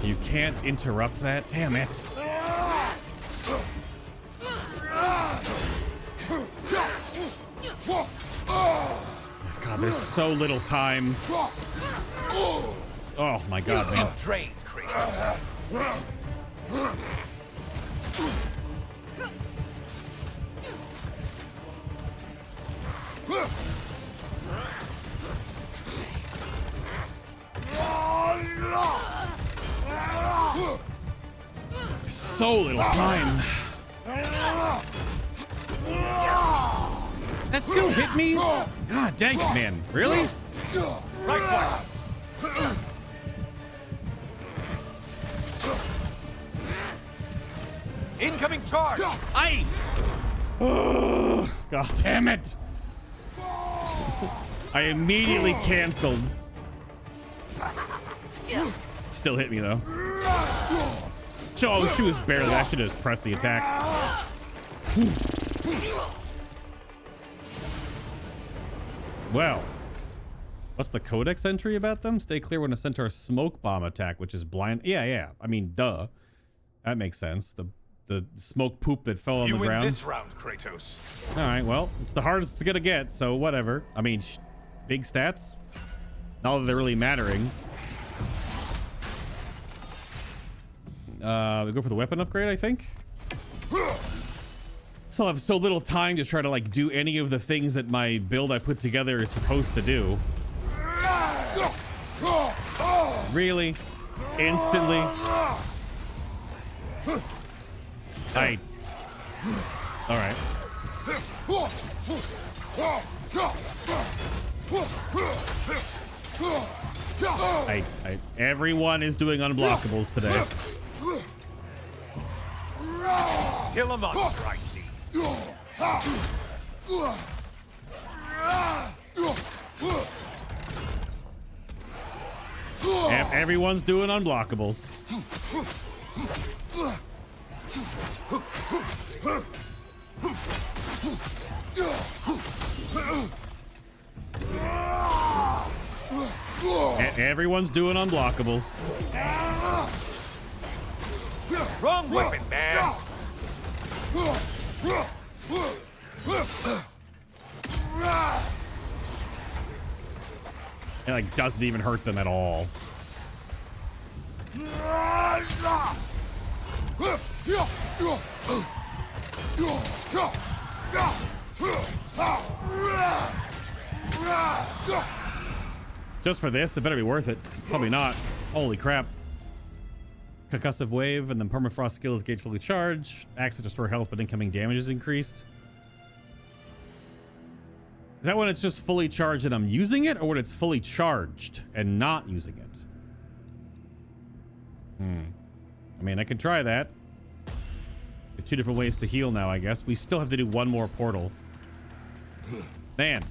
You can't interrupt that? Damn it. God, there's so little time. Oh my god, man. Trained, Kratos. So little time. That still hit me? God dang it, man. Really? Right one. Incoming charge! I. Oh, God damn it. I immediately canceled. Still hit me though. Oh, she was barely. I should have just pressed the attack. Well, what's the codex entry about them? Stay clear when a centaur smoke bomb attack, which is blind. Yeah. I mean, duh. That makes sense. The smoke poop that fell on the ground. You win this round, Kratos. All right, well, it's the hardest it's gonna get, so whatever. I mean, big stats. Not that they're really mattering. We go for the weapon upgrade, I think. Still have so little time to try to like do any of the things that my build I put together is supposed to do. Really? Instantly? All right. Everyone is doing unblockables today. Still a monster, I see. Everyone's doing unblockables. Everyone's doing unblockables. Wrong weapon, man. It like doesn't even hurt them at all. Just for this, it better be worth it. Probably not. Holy crap. Concussive wave and then permafrost skills gauge fully charged. Access to restore health, but incoming damage is increased. Is that when it's just fully charged and I'm using it, or when it's fully charged and not using it? I mean, I can try that. There's 2 different ways to heal now, I guess. We still have to do 1 more portal. Man,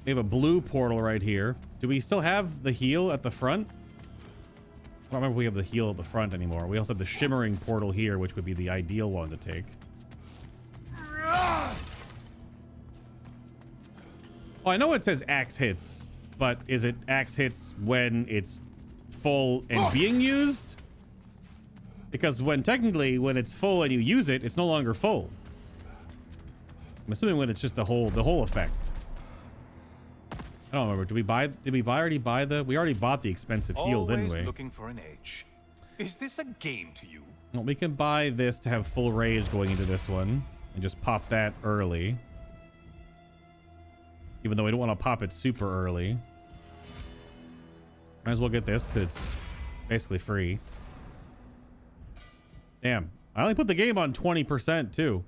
we have a blue portal right here. Do we still have the heal at the front? I don't remember if we have the heal at the front anymore. We also have the shimmering portal here, which would be the ideal one to take. Well, I know it says axe hits, but is it axe hits when it's full and being used? Because technically when it's full and you use it, it's no longer full. I'm assuming when it's just the whole effect. I don't remember. Did we already buy we already bought the expensive heal, didn't we? Always looking for an age. Is this a game to you? Well, we can buy this to have full rage going into this one and just pop that early. Even though we don't want to pop it super early. Might as well get this because it's basically free. Damn. I only put the game on 20% too.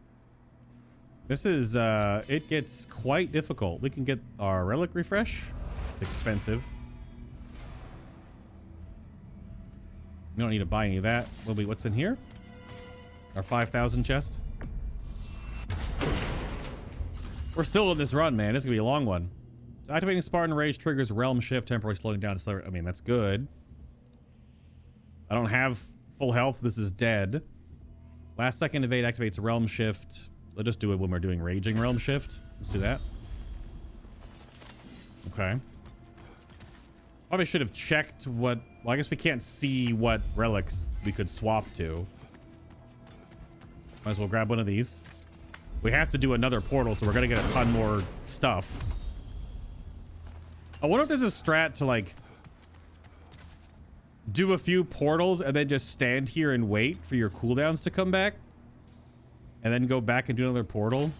This is, it gets quite difficult. We can get our relic refresh. It's expensive. We don't need to buy any of that. What's in here? Our 5,000 chest. We're still in this run, man. It's gonna be a long one. So activating Spartan Rage triggers Realm Shift, temporarily slowing down. I mean, that's good. I don't have full health. This is dead. Last second evade activates Realm Shift. We'll just do it when we're doing Raging Realm Shift. Let's do that. Okay. Probably should have checked what... Well, I guess we can't see what relics we could swap to. Might as well grab one of these. We have to do another portal, so we're going to get a ton more stuff. I wonder if there's a strat to, like, do a few portals and then just stand here and wait for your cooldowns to come back. And then go back and do another portal.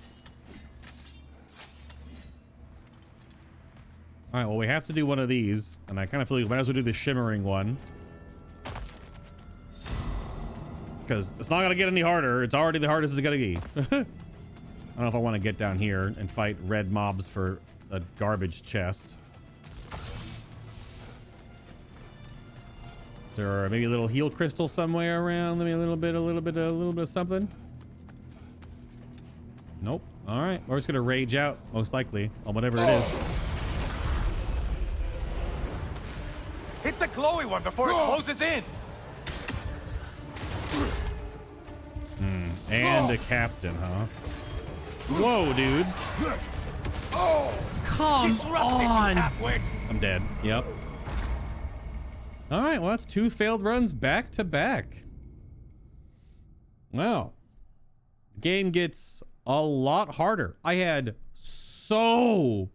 All right, well, we have to do one of these. And I kind of feel like we might as well do the shimmering one. Because it's not going to get any harder. It's already the hardest it's going to get. I don't know if I want to get down here and fight red mobs for a garbage chest. Is there maybe a little heal crystal somewhere around? Maybe a little bit of something? Nope. All right. We're just going to rage out, most likely, on whatever it is. Hit the glowy one before it closes in. And a captain, huh? Whoa, dude. Come on. I'm dead. Yep. All right. Well, that's 2 failed runs back to back. Well, the game gets a lot harder. I had so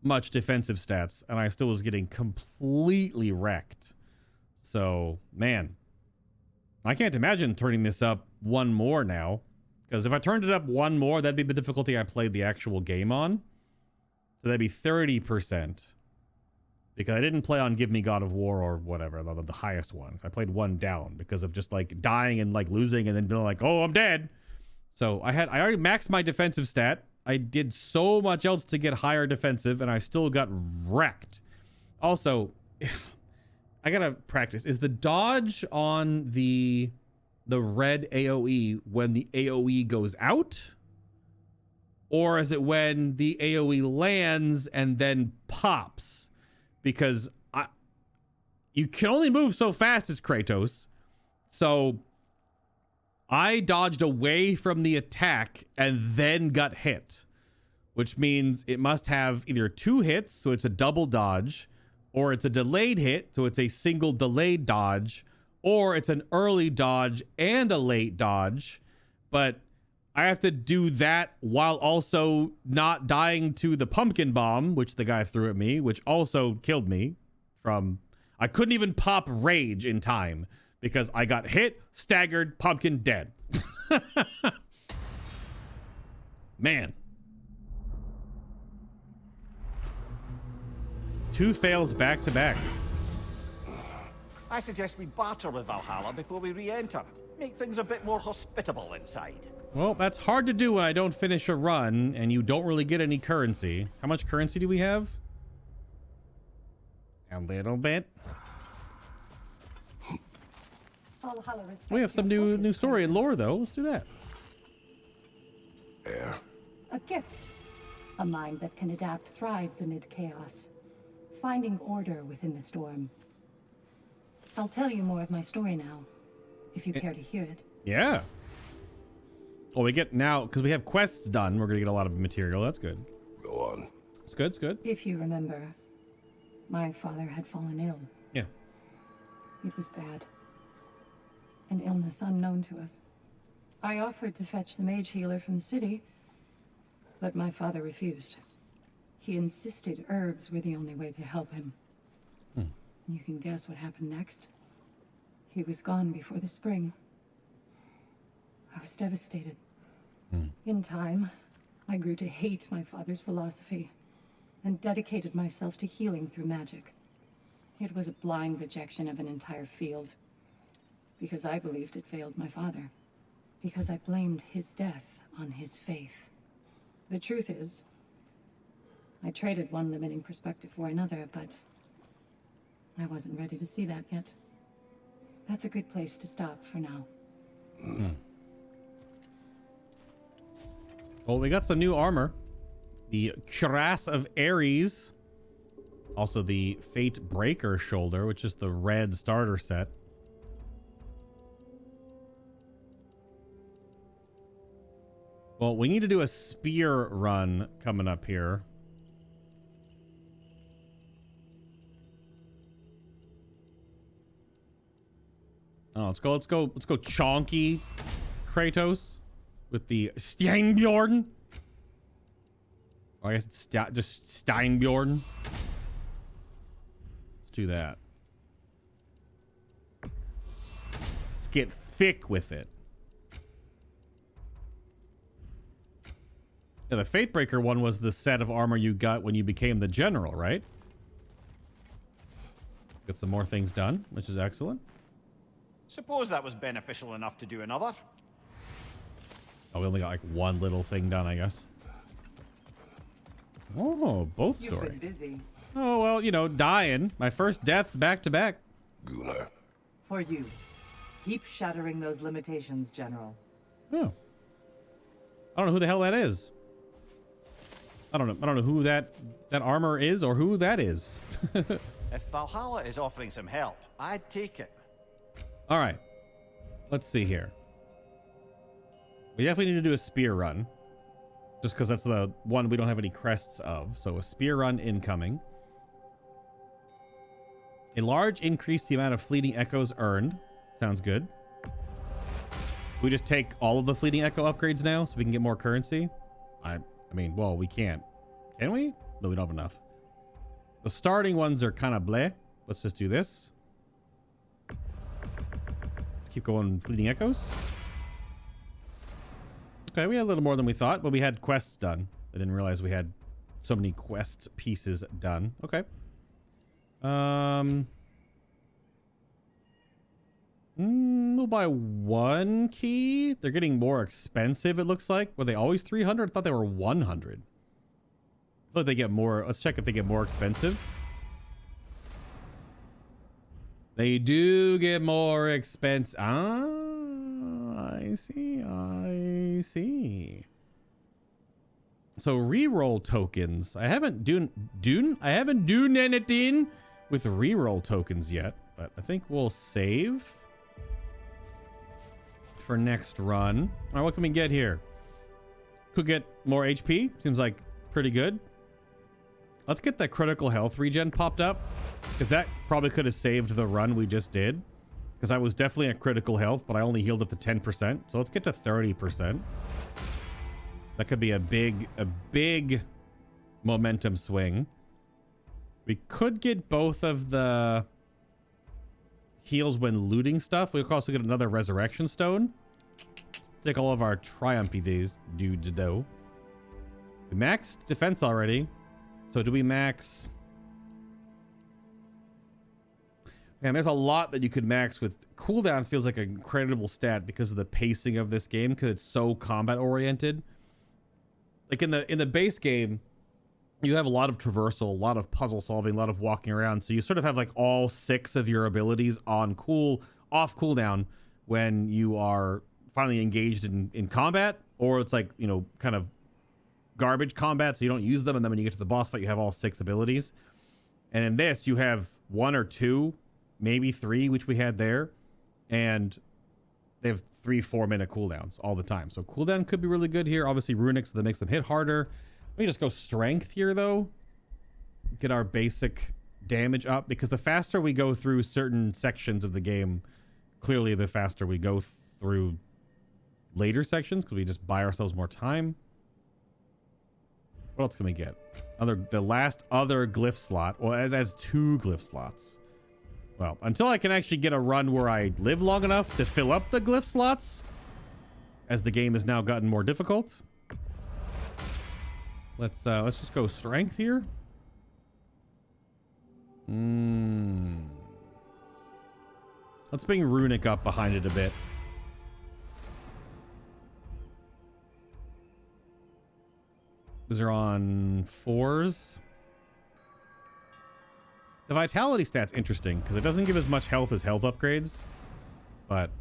much defensive stats and I still was getting completely wrecked. So, man, I can't imagine turning this up 1 more now, because if I turned it up 1 more, that'd be the difficulty I played the actual game on. So that'd be 30%, because I didn't play on Give Me God of War or whatever, the highest one. I played 1 down because of just like dying and like losing and then being like, oh, I'm dead. So I already maxed my defensive stat. I did so much else to get higher defensive, and I still got wrecked. Also, I gotta practice. Is the dodge on the red AoE when the AoE goes out? Or is it when the AoE lands and then pops? Because you can only move so fast as Kratos. So I dodged away from the attack and then got hit, which means it must have either 2 hits, so it's a double dodge, or it's a delayed hit, so it's a single delayed dodge, or it's an early dodge and a late dodge. But I have to do that while also not dying to the pumpkin bomb, which the guy threw at me, which also killed me from... I couldn't even pop rage in time because I got hit, staggered, pumpkin dead. Man. 2 fails back to back. I suggest we barter with Valhalla before we re-enter. Make things a bit more hospitable inside. Well, that's hard to do when I don't finish a run and you don't really get any currency. How much currency do we have? A little bit. We have some new story and lore, though. Let's do that. Air. A gift. A mind that can adapt thrives amid chaos, finding order within the storm. I'll tell you more of my story now, if you care to hear it. Yeah. Well, we get now, because we have quests done, we're going to get a lot of material. That's good. Go on. It's good, it's good. If you remember, my father had fallen ill. Yeah. It was bad. An illness unknown to us. I offered to fetch the mage healer from the city, but my father refused. He insisted herbs were the only way to help him. You can guess what happened next. He was gone before the spring. I was devastated. In time, I grew to hate my father's philosophy and dedicated myself to healing through magic. It was a blind rejection of an entire field, because I believed it failed my father, because I blamed his death on his faith. The truth is, I traded one limiting perspective for another, but I wasn't ready to see that yet. That's a good place to stop for now. Well, we got some new armor. The Cuirass of Ares. Also the Fate Breaker shoulder, which is the red starter set. Well, we need to do a spear run coming up here. Oh, let's go chonky Kratos with the Steinbjorn. Oh, I guess it's just Steinbjorn. Let's do that. Let's get thick with it. Yeah, the Fatebreaker one was the set of armor you got when you became the general, right? Get some more things done, which is excellent. Suppose that was beneficial enough to do another. Oh, we only got like one little thing done, I guess. Oh, both You've story. been busy. Oh, well, you know, dying. My first death's back to back. Gunnar. For you. Keep shattering those limitations, General. Oh. I don't know who the hell that is. I don't know who that armor is or who that is. If Valhalla is offering some help, I'd take it. All right. Let's see here. We definitely need to do a spear run. Just because that's the one we don't have any crests of. So a spear run incoming. A large increase the amount of fleeting echoes earned. Sounds good. We just take all of the fleeting echo upgrades now so we can get more currency. I mean, well, we can't. Can we? No, we don't have enough. The starting ones are kind of bleh. Let's just do this. Let's keep going fleeting echoes. Okay, we had a little more than we thought, but we had quests done. I didn't realize we had so many quest pieces done. Okay. We'll buy one key. They're getting more expensive, it looks like. Were they always 300? I thought they were 100. I thought they get more. Let's check if they get more expensive. They do get more expensive. Ah, I see. I see. So reroll tokens. I haven't done anything with reroll tokens yet, but I think we'll save for next run. All right, what can we get here? Could get more HP. Seems like pretty good. Let's get that critical health regen popped up, because that probably could have saved the run we just did, because I was definitely at critical health, but I only healed up to 10%. So let's get to 30%. That could be a big momentum swing. We could get both of the heals when looting stuff. We could also get another resurrection stone. Take all of our triumphy these dudes though. We maxed defense already. So do we max? Man, there's a lot that you could max with cooldown feels like an incredible stat because of the pacing of this game, because it's so combat oriented. Like in the base game, you have a lot of traversal, a lot of puzzle solving, a lot of walking around. So you sort of have like all 6 of your abilities on off cooldown when you are finally engaged in combat, or it's like, you know, kind of garbage combat, so you don't use them, and then when you get to the boss fight, you have all 6 abilities. And in this, you have 1 or 2, maybe 3, which we had there, and they have 3-4 minute cooldowns all the time. So cooldown could be really good here. Obviously runic, so that makes them hit harder. Let me just go strength here though. Get our basic damage up, because the faster we go through certain sections of the game, clearly the faster we go through later sections, because we just buy ourselves more time. What else can we get? The last other glyph slot. Well, it has 2 glyph slots. Well, until I can actually get a run where I live long enough to fill up the glyph slots, as the game has now gotten more difficult. Let's just go strength here. Let's bring runic up behind it a bit. These are on 4s. The vitality stat's interesting because it doesn't give as much health as health upgrades, but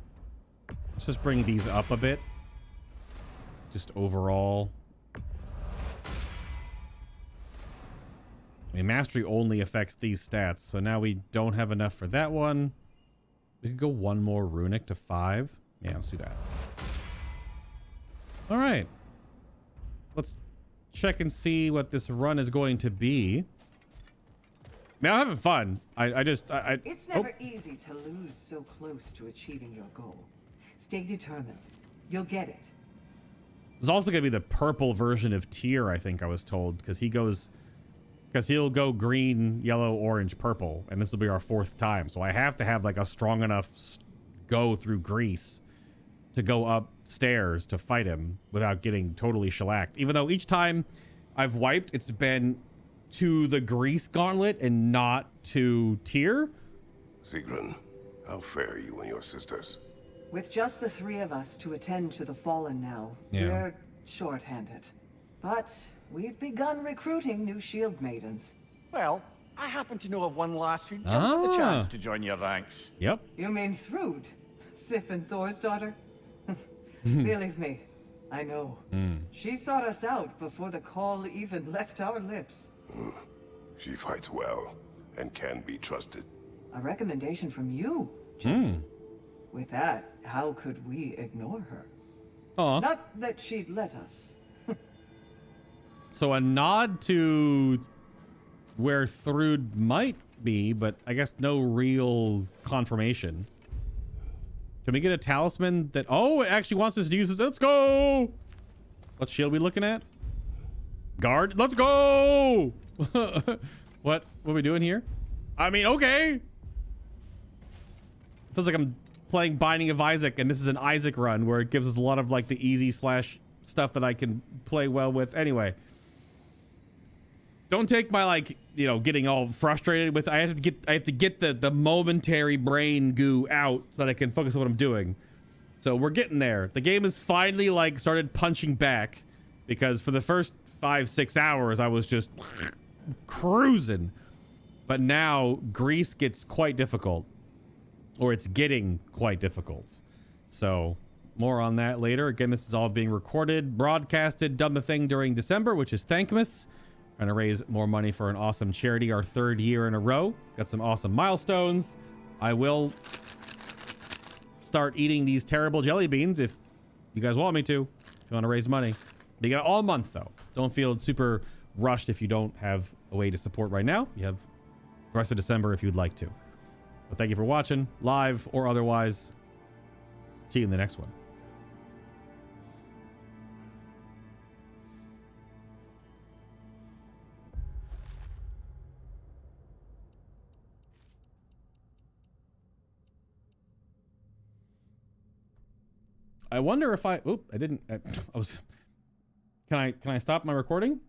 let's just bring these up a bit. Just overall. I mean, mastery only affects these stats, so now we don't have enough for that one. We could go 1 more runic to 5. Yeah, let's do that. All right. Let's check and see what this run is going to be. Now I'm having fun. It's never easy to lose so close to achieving your goal. Stay determined. You'll get it. There's also going to be the purple version of Tyr, I think I was told, because he'll go green, yellow, orange, purple, and this will be our 4th time. So I have to have like a strong enough go through Greece to go upstairs to fight him without getting totally shellacked. Even though each time I've wiped, it's been to the Greece gauntlet and not to Tyr. Sigrun, how fare you and your sisters? With just the 3 of us to attend to the fallen now, Yeah. we're short-handed. But we've begun recruiting new shield maidens. Well, I happen to know of one lass who'd jump at the chance to join your ranks. Yep. You mean Thrud? Sif and Thor's daughter? Believe me, I know. She sought us out before the call even left our lips. She fights well and can be trusted. A recommendation from you, Jim. With that, how could we ignore her? Aw. Not that she'd let us. So a nod to where Thrud might be, but I guess no real confirmation. Can we get a talisman that... Oh, it actually wants us to use this. Let's go! What shield are we looking at? Guard? Let's go! What are we doing here? I mean, okay. Feels like I'm playing Binding of Isaac, and this is an Isaac run where it gives us a lot of like the easy / stuff that I can play well with. Anyway. Don't take my, like, you know, getting all frustrated with... I have to get the momentary brain goo out so that I can focus on what I'm doing. So we're getting there. The game has finally, like, started punching back, because for the first 5-6 hours I was just cruising. But now Greece gets quite difficult, or it's getting quite difficult. So more on that later. Again, this is all being recorded, broadcasted, done the thing during December, which is THANKMAS. Trying to raise more money for an awesome charity, our 3rd year in a row. Got some awesome milestones. I will start eating these terrible jelly beans if you guys want me to. If you want to raise money. You got it all month though. Don't feel super rushed if you don't have a way to support right now. You have the rest of December if you'd like to. But thank you for watching, live or otherwise. See you in the next one. I wonder if I... Oop, I didn't... I was... Can I stop my recording?